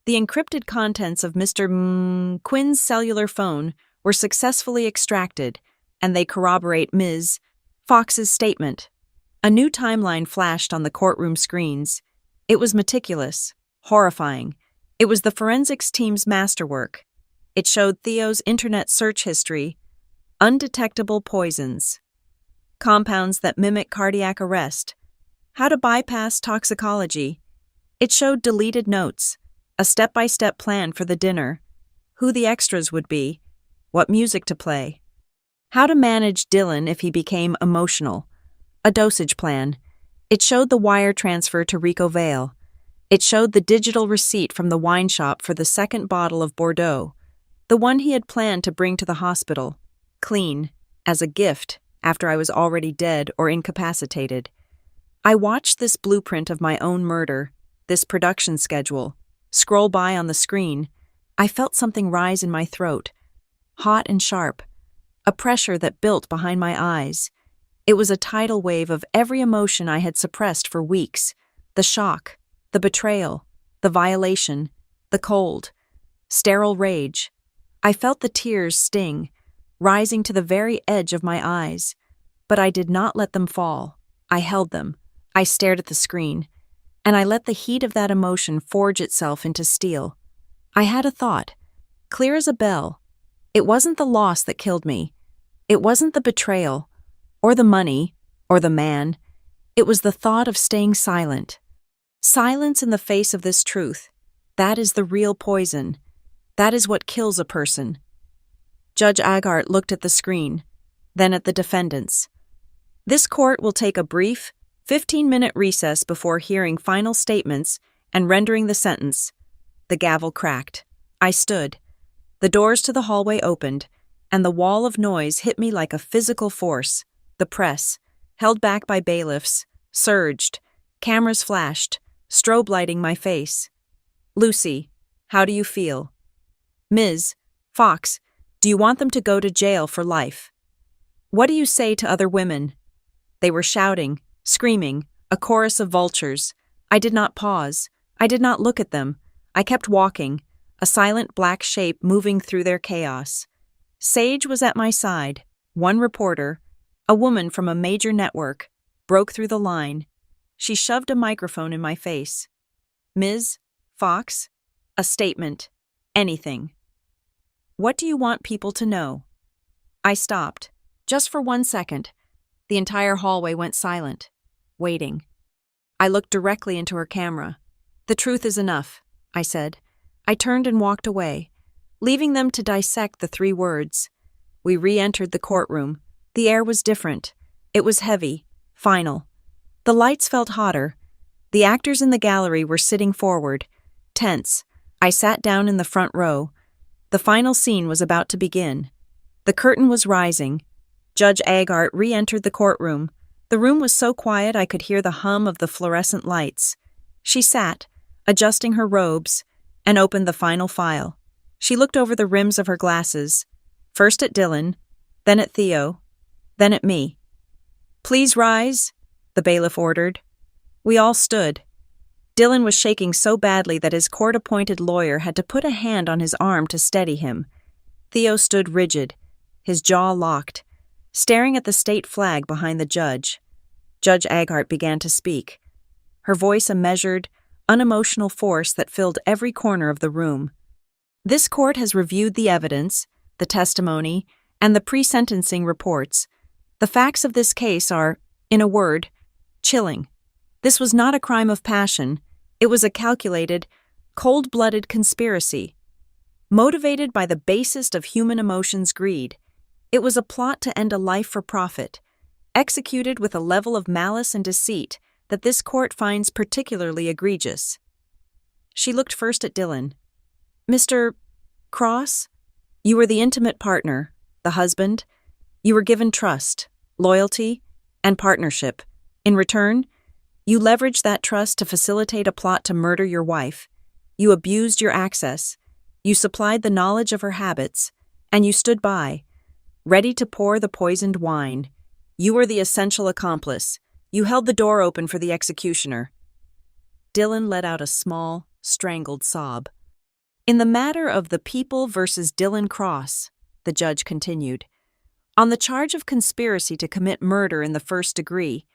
Speaker 1: the encrypted contents of Mr. Quinn's cellular phone were successfully extracted, and they corroborate Ms. Fox's statement. A new timeline flashed on the courtroom screens. It was meticulous, horrifying. It was the forensics team's masterwork. It showed Theo's internet search history, undetectable poisons, compounds that mimic cardiac arrest, how to bypass toxicology. It showed deleted notes, a step-by-step plan for the dinner, who the extras would be, what music to play, how to manage Dylan if he became emotional, a dosage plan. It showed the wire transfer to Rico Vale. It showed the digital receipt from the wine shop for the second bottle of Bordeaux, the one he had planned to bring to the hospital, clean, as a gift, after I was already dead or incapacitated. I watched this blueprint of my own murder, this production schedule, scroll by on the screen. I felt something rise in my throat, hot and sharp, a pressure that built behind my eyes. It was a tidal wave of every emotion I had suppressed for weeks, the shock, the betrayal, the violation, the cold, sterile rage. I felt the tears sting, rising to the very edge of my eyes, but I did not let them fall. I held them. I stared at the screen, and I let the heat of that emotion forge itself into steel. I had a thought, clear as a bell. It wasn't the loss that killed me. It wasn't the betrayal, or the money, or the man. It was the thought of staying silent. Silence in the face of this truth. That is the real poison. That is what kills a person. Judge Agart looked at the screen, then at the defendants. This court will take a brief, 15-minute recess before hearing final statements and rendering the sentence. The gavel cracked. I stood. The doors to the hallway opened, and the wall of noise hit me like a physical force. The press, held back by bailiffs, surged. Cameras flashed, strobe lighting my face. Lucy, how do you feel? Ms. Fox, do you want them to go to jail for life? What do you say to other women? They were shouting, screaming, a chorus of vultures. I did not pause. I did not look at them. I kept walking, a silent black shape moving through their chaos. Sage was at my side. One reporter, a woman from a major network, broke through the line. She shoved a microphone in my face. Ms. Fox, a statement. Anything. What do you want people to know? I stopped. Just for 1 second. The entire hallway went silent, waiting. I looked directly into her camera. The truth is enough, I said. I turned and walked away, leaving them to dissect the 3 words. We re-entered the courtroom. The air was different. It was heavy, final. The lights felt hotter. The actors in the gallery were sitting forward, tense. I sat down in the front row. The final scene was about to begin. The curtain was rising. Judge Agart re-entered the courtroom. The room was so quiet I could hear the hum of the fluorescent lights. She sat, adjusting her robes, and opened the final file. She looked over the rims of her glasses, first at Dylan, then at Theo, then at me. Please rise, the bailiff ordered. We all stood. Dylan was shaking so badly that his court-appointed lawyer had to put a hand on his arm to steady him. Theo stood rigid, his jaw locked, staring at the state flag behind the judge. Judge Agart began to speak. her voice a measured, unemotional force that filled every corner of the room. This court has reviewed the evidence, the testimony, and the pre-sentencing reports. The facts of this case are, in a word, chilling. This was not a crime of passion. It was a calculated, cold-blooded conspiracy. Motivated by the basest of human emotions, greed, it was a plot to end a life for profit, executed with a level of malice and deceit that this court finds particularly egregious. She looked first at Dylan. Mr. Cross, you were the intimate partner, the husband. You were given trust, loyalty, and partnership. In return, you leveraged that trust to facilitate a plot to murder your wife. You abused your access. You supplied the knowledge of her habits, and you stood by, ready to pour the poisoned wine. You were the essential accomplice. You held the door open for the executioner. Dylan let out a small, strangled sob. In the matter of the People versus Dylan Cross, the judge continued, on the charge of conspiracy to commit murder in the first degree,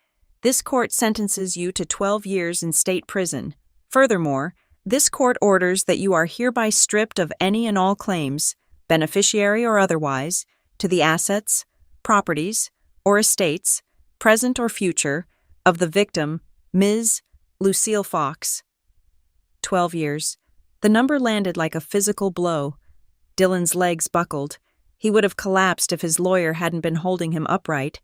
Speaker 1: this court sentences you to 12 years in state prison. Furthermore, this court orders that you are hereby stripped of any and all claims, beneficiary or otherwise, to the assets, properties, or estates, present or future, of the victim, Ms. Lucille Fox. 12 years. The number landed like a physical blow. Dylan's legs buckled. He would have collapsed if his lawyer hadn't been holding him upright.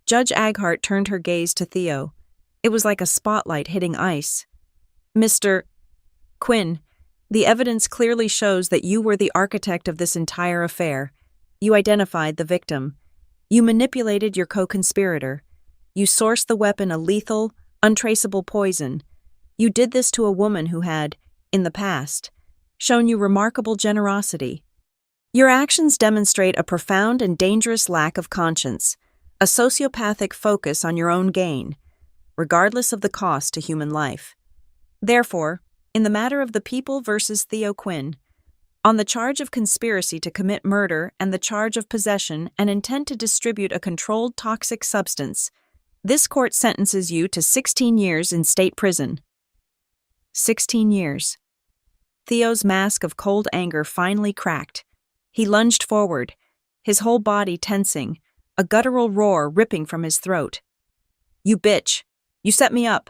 Speaker 1: Judge Aghart turned her gaze to Theo. It was like a spotlight hitting ice. Mr. Quinn, the evidence clearly shows that you were the architect of this entire affair. You identified the victim. You manipulated your co-conspirator. You sourced the weapon a lethal, untraceable poison. You did this to a woman who had, in the past, shown you remarkable generosity. Your actions demonstrate a profound and dangerous lack of conscience, a sociopathic focus on your own gain, regardless of the cost to human life. Therefore, in the matter of the People versus Theo Quinn, on the charge of conspiracy to commit murder and the charge of possession and intent to distribute a controlled toxic substance, this court sentences you to 16 years in state prison. 16 years. Theo's mask of cold anger finally cracked. He lunged forward, his whole body tensing, a guttural roar ripping from his throat. You bitch! You set me up!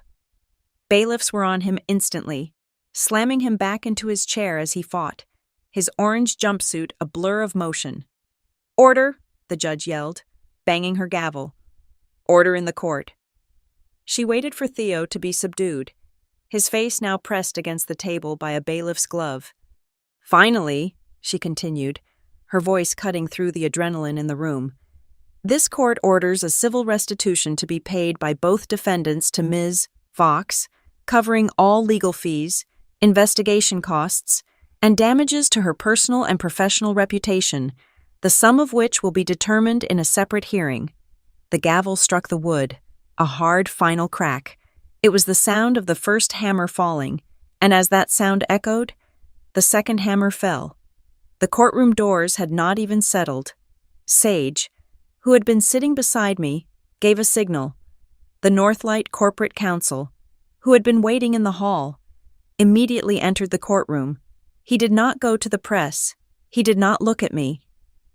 Speaker 1: Bailiffs were on him instantly, slamming him back into his chair as he fought, his orange jumpsuit a blur of motion. Order! The judge yelled, banging her gavel. Order in the court. She waited for Theo to be subdued, his face now pressed against the table by a bailiff's glove. Finally, she continued, her voice cutting through the adrenaline in the room, this court orders a civil restitution to be paid by both defendants to Ms. Fox, covering all legal fees, investigation costs, and damages to her personal and professional reputation, the sum of which will be determined in a separate hearing. The gavel struck the wood, a hard final crack. It was the sound of the first hammer falling, and as that sound echoed, the second hammer fell. The courtroom doors had not even settled. Sage, who had been sitting beside me, gave a signal. The Northlight Corporate Counsel, who had been waiting in the hall, immediately entered the courtroom. He did not go to the press. He did not look at me.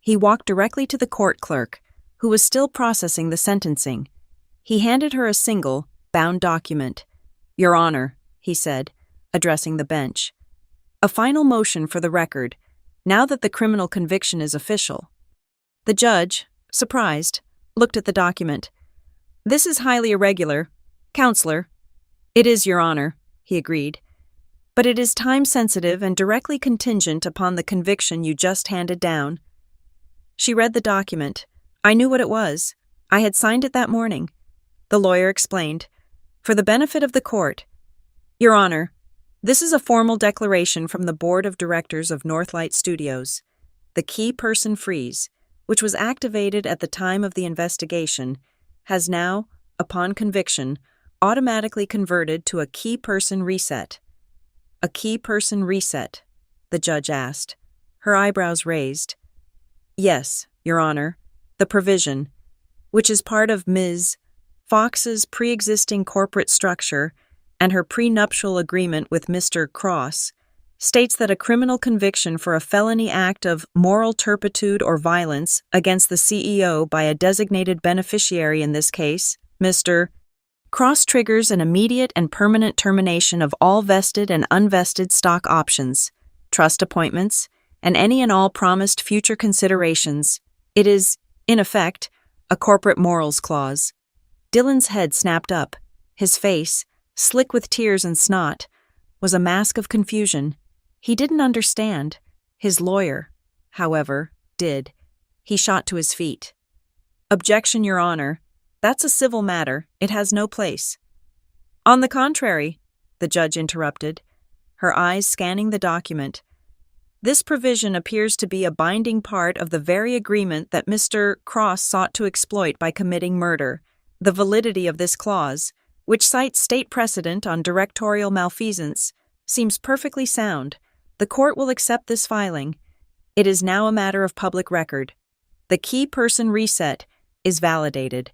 Speaker 1: He walked directly to the court clerk, who was still processing the sentencing. He handed her a single, bound document. Your Honor, he said, addressing the bench. A final motion for the record, now that the criminal conviction is official. The judge, surprised, looked at the document. This is highly irregular. Counselor. It is, Your Honor, he agreed. But it is time-sensitive and directly contingent upon the conviction you just handed down. She read the document. I knew what it was. I had signed it that morning. The lawyer explained. For the benefit of the court. Your Honor, this is a formal declaration from the Board of Directors of Northlight Studios. The key person freeze, which was activated at the time of the investigation, has now, upon conviction, automatically converted to a key person reset. A key person reset, the judge asked, her eyebrows raised. Yes, Your Honor, the provision, which is part of Ms. Fox's pre-existing corporate structure, and her prenuptial agreement with Mr. Cross, states that a criminal conviction for a felony act of moral turpitude or violence against the CEO by a designated beneficiary, in this case, Mr. Cross, triggers an immediate and permanent termination of all vested and unvested stock options, trust appointments, and any and all promised future considerations. It is, in effect, a corporate morals clause. Dylan's head snapped up. His face, slick with tears and snot, was a mask of confusion. He didn't understand. His lawyer, however, did. He shot to his feet. "Objection, Your Honor. That's a civil matter. It has no place." "On the contrary," the judge interrupted, her eyes scanning the document. "This provision appears to be a binding part of the very agreement that Mr. Cross sought to exploit by committing murder. The validity of this clause, which cites state precedent on directorial malfeasance, seems perfectly sound. The court will accept this filing. It is now a matter of public record. The key person reset is validated.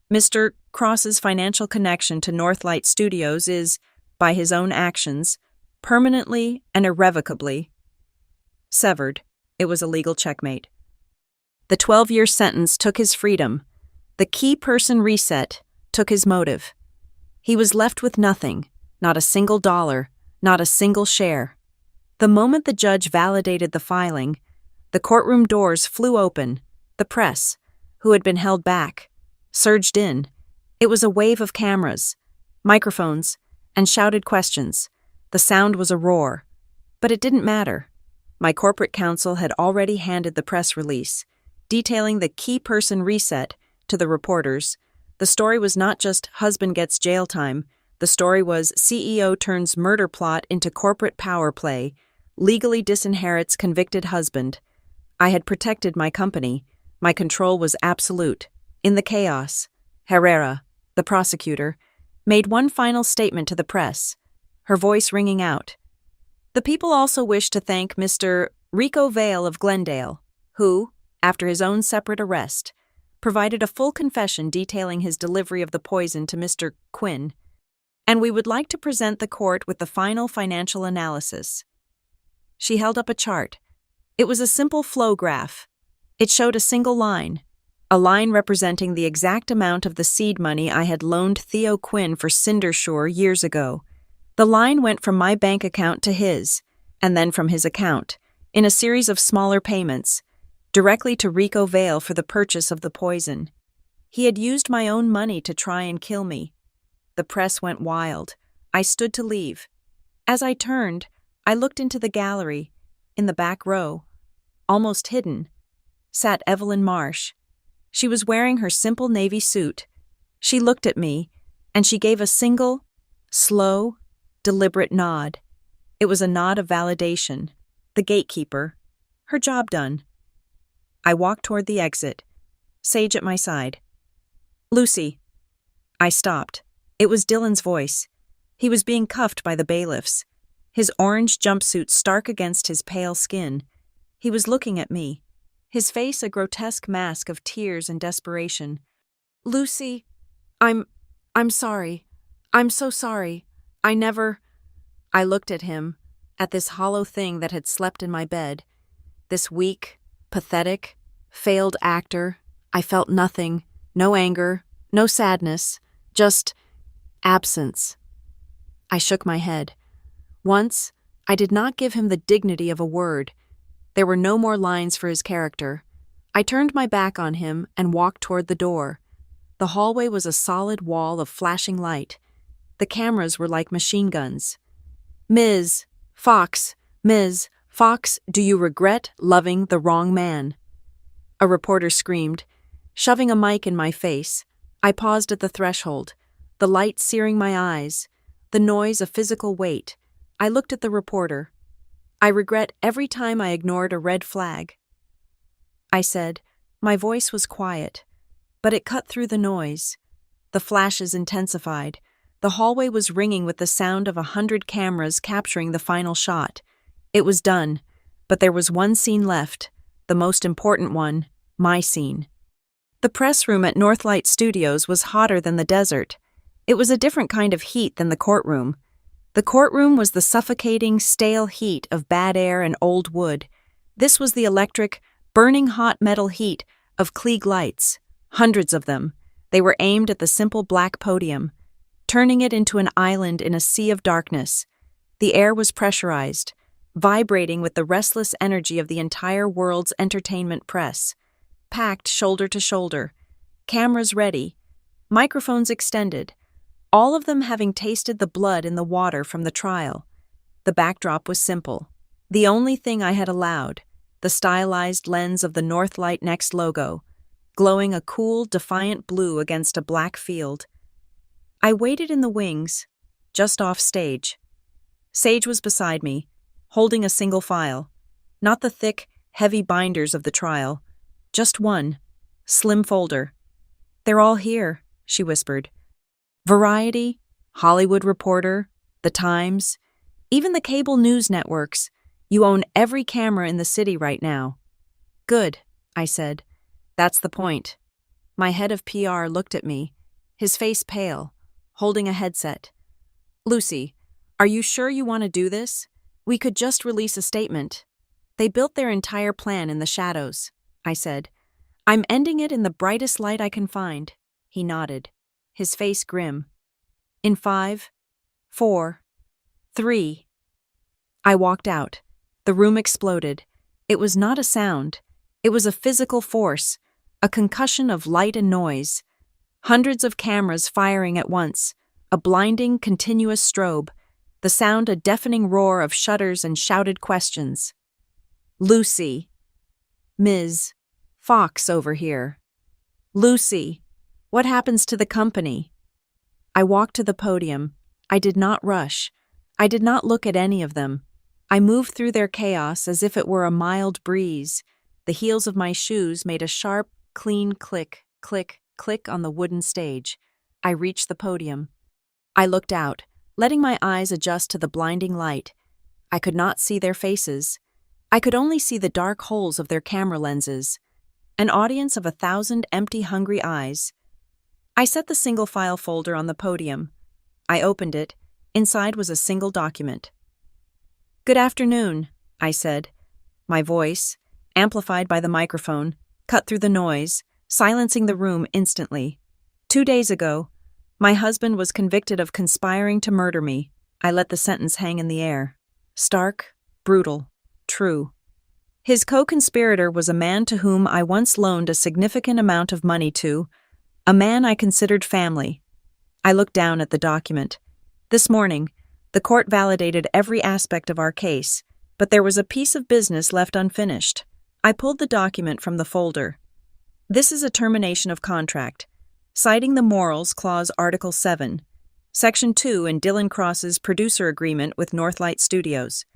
Speaker 1: Mr. Cross's financial connection to Northlight Studios is, by his own actions, permanently and irrevocably severed." It was a legal checkmate. The 12-year sentence took his freedom. The key person reset took his motive. He was left with nothing, not a single dollar, not a single share. The moment the judge validated the filing, the courtroom doors flew open. The press, who had been held back, surged in. It was a wave of cameras, microphones, and shouted questions. The sound was a roar. But it didn't matter. My corporate counsel had already handed the press release, detailing the key person reset to the reporters. The story was not just husband gets jail time. The story was CEO turns murder plot into corporate power play, legally disinherits convicted husband. I had protected my company. My control was absolute. In the chaos, Herrera, the prosecutor, made one final statement to the press, her voice ringing out. "The people also wish to thank Mr. Rico Vale of Glendale, who, after his own separate arrest, provided a full confession detailing his delivery of the poison to Mr. Quinn. And we would like to present the court with the final financial analysis." She held up a chart. It was a simple flow graph. It showed a single line, a line representing the exact amount of the seed money I had loaned Theo Quinn for Cindersure years ago. The line went from my bank account to his, and then from his account, in a series of smaller payments, directly to Rico Vale for the purchase of the poison. He had used my own money to try and kill me. The press went wild. I stood to leave. As I turned, I looked into the gallery. In the back row, almost hidden, sat Evelyn Marsh. She was wearing her simple navy suit. She looked at me, and she gave a single, slow, deliberate nod. It was a nod of validation. The gatekeeper. Her job done. I walked toward the exit, Sage at my side. "Lucy." I stopped. It was Dylan's voice. He was being cuffed by the bailiffs, his orange jumpsuit stark against his pale skin. He was looking at me, his face a grotesque mask of tears and desperation. "Lucy, I'm sorry. I'm so sorry. I looked at him, at this hollow thing that had slept in my bed. This weak, pathetic, failed actor. I felt nothing, no anger, no sadness, just absence. I shook my head. Once, I did not give him the dignity of a word. There were no more lines for his character. I turned my back on him and walked toward the door. The hallway was a solid wall of flashing light. The cameras were like machine guns. Ms. Fox, do you regret loving the wrong man?" A reporter screamed, shoving a mic in my face. I paused at the threshold, the light searing my eyes, the noise a physical weight. I looked at the reporter. "I regret every time I ignored a red flag," I said. My voice was quiet, but it cut through the noise. The flashes intensified. The hallway was ringing with the sound of 100 cameras capturing the final shot. It was done, but there was one scene left, the most important one, my scene. The press room at Northlight Studios was hotter than the desert. It was a different kind of heat than the courtroom. The courtroom was the suffocating, stale heat of bad air and old wood. This was the electric, burning hot metal heat of Klieg lights, hundreds of them. They were aimed at the simple black podium, turning it into an island in a sea of darkness. The air was pressurized, vibrating with the restless energy of the entire world's entertainment press, packed shoulder to shoulder, cameras ready, microphones extended, all of them having tasted the blood in the water from the trial. The backdrop was simple. The only thing I had allowed, the stylized lens of the Northlight Next logo, glowing a cool, defiant blue against a black field. I waited in the wings, just off stage. Sage was beside me, holding a single file, not the thick, heavy binders of the trial, just one, slim folder. "They're all here," she whispered. "Variety, Hollywood Reporter, The Times, even the cable news networks. You own every camera in the city right now." "Good," I said. "That's the point." My head of PR looked at me, his face pale, holding a headset. "Lucy, are you sure you want to do this? We could just release a statement." "They built their entire plan in the shadows," I said. "I'm ending it in the brightest light I can find." He nodded, his face grim. "In 5, 4, 3. I walked out. The room exploded. It was not a sound. It was a physical force, a concussion of light and noise. Hundreds of cameras firing at once, a blinding, continuous strobe, the sound a deafening roar of shutters and shouted questions. "Lucy. Ms. Fox over here. Lucy, what happens to the company?" I walked to the podium. I did not rush. I did not look at any of them. I moved through their chaos as if it were a mild breeze. The heels of my shoes made a sharp, clean click, click, click on the wooden stage. I reached the podium. I looked out, letting my eyes adjust to the blinding light. I could not see their faces. I could only see the dark holes of their camera lenses. An audience of 1,000 empty, hungry eyes. I set the single file folder on the podium. I opened it. Inside was a single document. "Good afternoon," I said. My voice, amplified by the microphone, cut through the noise, silencing the room instantly. 2 days ago, my husband was convicted of conspiring to murder me. I let the sentence hang in the air. Stark, brutal, true. His co-conspirator was a man to whom I once loaned a significant amount of money to, a man I considered family. I looked down at the document. This morning, the court validated every aspect of our case, but there was a piece of business left unfinished. I pulled the document from the folder. This is a termination of contract, citing the Morals Clause Article 7, Section 2 in Dylan Cross's producer agreement with Northlight Studios.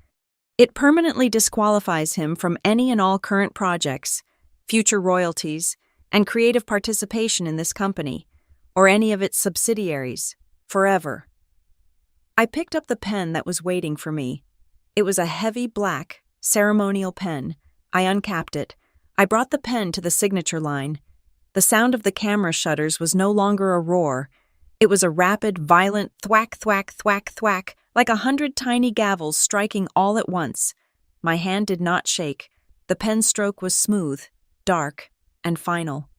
Speaker 1: It permanently disqualifies him from any and all current projects, future royalties, and creative participation in this company, or any of its subsidiaries, forever. I picked up the pen that was waiting for me. It was a heavy black, ceremonial pen. I uncapped it. I brought the pen to the signature line. The sound of the camera shutters was no longer a roar. It was a rapid, violent thwack, thwack, thwack, thwack, like 100 tiny gavels striking all at once. My hand did not shake. The pen stroke was smooth, dark, and final.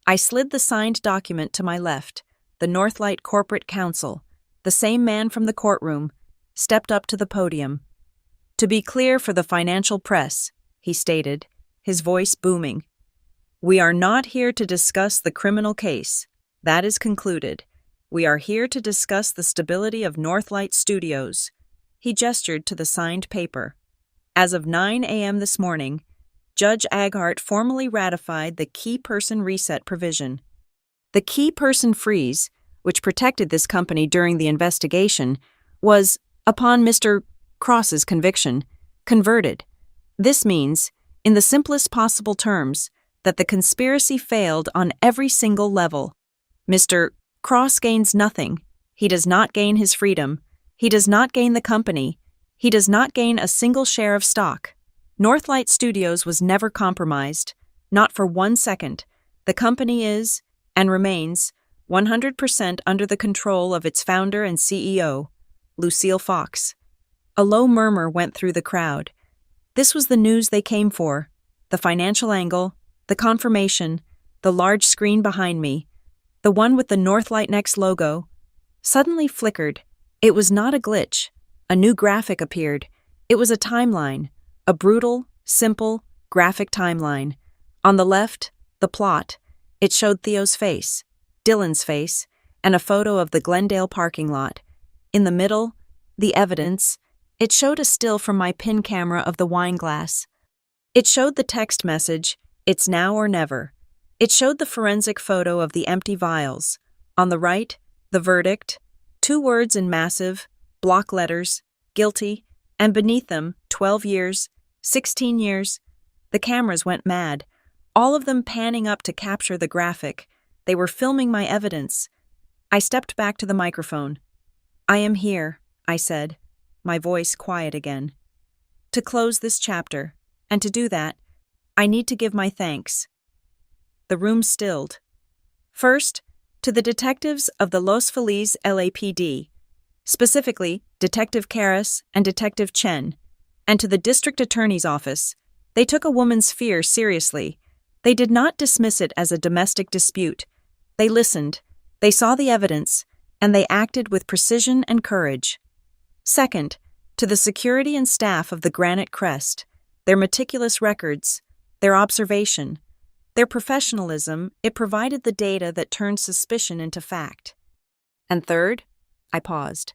Speaker 1: I slid the signed document to my left. The Northlight Corporate Counsel, the same man from the courtroom, stepped up to the podium. "To be clear for the financial press," he stated, his voice booming. "We are not here to discuss the criminal case. That is concluded. We are here to discuss the stability of Northlight Studios." He gestured to the signed paper. "As of 9 a.m. this morning, Judge Aghart formally ratified the key person reset provision. The key person freeze, which protected this company during the investigation, was, upon Mr. Cross's conviction, converted. This means, in the simplest possible terms, that the conspiracy failed on every single level. Mr. Cross gains nothing. He does not gain his freedom. He does not gain the company. He does not gain a single share of stock. Northlight Studios was never compromised, not for 1 second. The company is, and remains, 100% under the control of its founder and CEO, Lucille Fox. A low murmur went through the crowd. This was the news they came for. The financial angle, the confirmation, the large screen behind me, the one with the Northlight Next logo, suddenly flickered. It was not a glitch. A new graphic appeared. It was a timeline, a brutal, simple, graphic timeline. On the left, the plot. It showed Theo's face, Dylan's face, and a photo of the Glendale parking lot. In the middle, the evidence. It showed a still from my pin camera of the wine glass. It showed the text message, "It's now or never." It showed the forensic photo of the empty vials. On the right, the verdict, 2 words in massive, block letters, guilty, and beneath them, 12 years, 16 years. The cameras went mad, all of them panning up to capture the graphic. They were filming my evidence. I stepped back to the microphone. "I am here," I said, my voice quiet again, "to close this chapter, and to do that, I need to give my thanks." The room stilled. First, to the detectives of the Los Feliz LAPD, specifically Detective Karras and Detective Chen, and to the district attorney's office. They took a woman's fear seriously. They did not dismiss it as a domestic dispute. They listened, they saw the evidence, and they acted with precision and courage. Second, to the security and staff of the Granite Crest, their meticulous records, their observation, their professionalism, it provided the data that turned suspicion into fact. And third, I paused.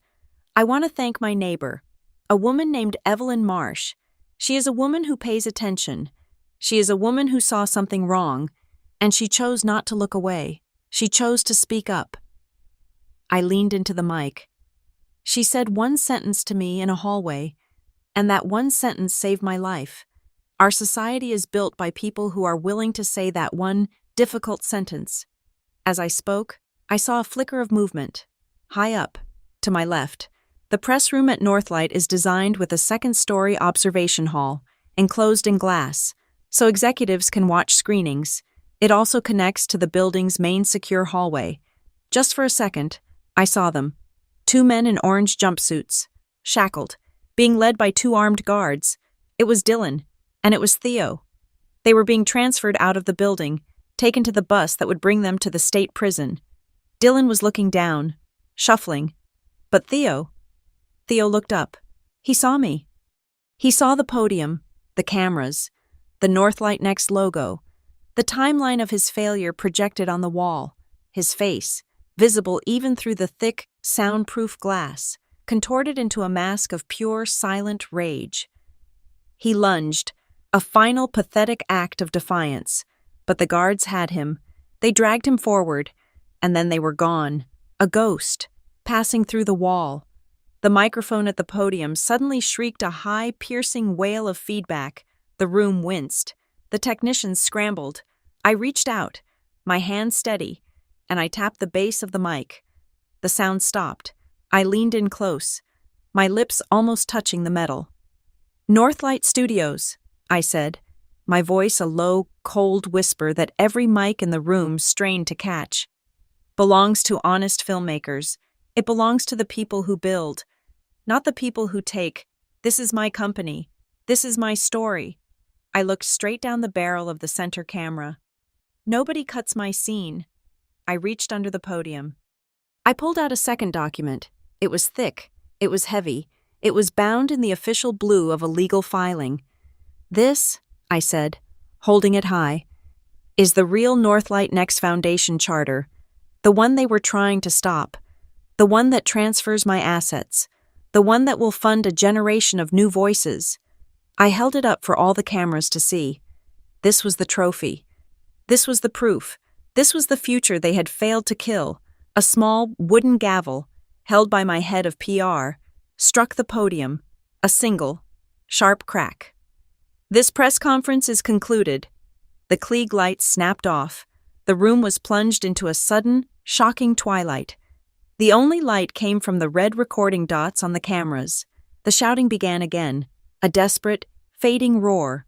Speaker 1: I want to thank my neighbor, a woman named Evelyn Marsh. She is a woman who pays attention. She is a woman who saw something wrong, and she chose not to look away. She chose to speak up. I leaned into the mic. She said one sentence to me in a hallway, and that one sentence saved my life. Our society is built by people who are willing to say that one difficult sentence. As I spoke, I saw a flicker of movement. High up, to my left, the press room at Northlight is designed with a second-story observation hall, enclosed in glass, so executives can watch screenings. It also connects to the building's main secure hallway. Just for a second, I saw them. 2 men in orange jumpsuits, shackled, being led by 2 armed guards. It was Dylan, and it was Theo. They were being transferred out of the building, taken to the bus that would bring them to the state prison. Dylan was looking down, shuffling. But Theo looked up. He saw me. He saw the podium, the cameras, the Northlight Next logo, the timeline of his failure projected on the wall, his face, visible even through the thick, soundproof glass, contorted into a mask of pure, silent rage. He lunged, a final pathetic act of defiance, but the guards had him. They dragged him forward, and then they were gone, a ghost, passing through the wall. The microphone at the podium suddenly shrieked a high, piercing wail of feedback. The room winced. The technicians scrambled. I reached out, my hand steady, and I tapped the base of the mic. The sound stopped. I leaned in close, my lips almost touching the metal. "Northlight Studios," I said, my voice a low, cold whisper that every mic in the room strained to catch. "Belongs to honest filmmakers. It belongs to the people who build, not the people who take. This is my company. This is my story." I looked straight down the barrel of the center camera. "Nobody cuts my scene." I reached under the podium. I pulled out a second document. It was thick. It was heavy. It was bound in the official blue of a legal filing. "This," I said, holding it high, "is the real Northlight Next Foundation charter, the one they were trying to stop, the one that transfers my assets, the one that will fund a generation of new voices." I held it up for all the cameras to see. This was the trophy. This was the proof. This was the future they had failed to kill. A small, wooden gavel, held by my head of PR, struck the podium, a single, sharp crack. "This press conference is concluded." The Klieg lights snapped off. The room was plunged into a sudden, shocking twilight. The only light came from the red recording dots on the cameras. The shouting began again, a desperate, fading roar.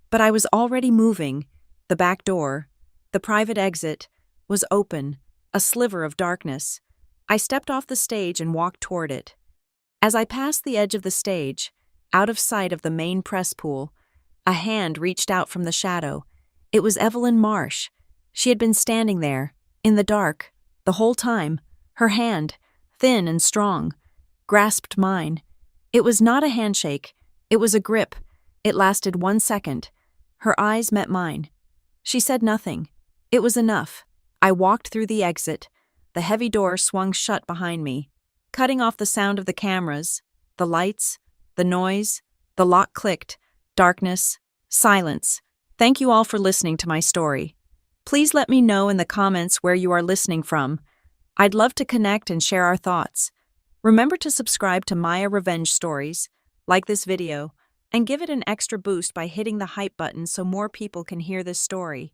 Speaker 1: But I was already moving. The back door, the private exit, was open. a sliver of darkness. I stepped off the stage and walked toward it. As I passed the edge of the stage, out of sight of the main press pool, a hand reached out from the shadow. It was Evelyn Marsh. She had been standing there, in the dark, the whole time. Her hand, thin and strong, grasped mine. It was not a handshake. It was a grip. It lasted 1 second. Her eyes met mine. She said nothing. It was enough. I walked through the exit. The heavy door swung shut behind me, cutting off the sound of the cameras, the lights, the noise. The lock clicked. Darkness. Silence. Thank you all for listening to my story. Please let me know in the comments where you are listening from. I'd love to connect and share our thoughts. Remember to subscribe to Maya Revenge Stories, like this video, and give it an extra boost by hitting the hype button so more people can hear this story.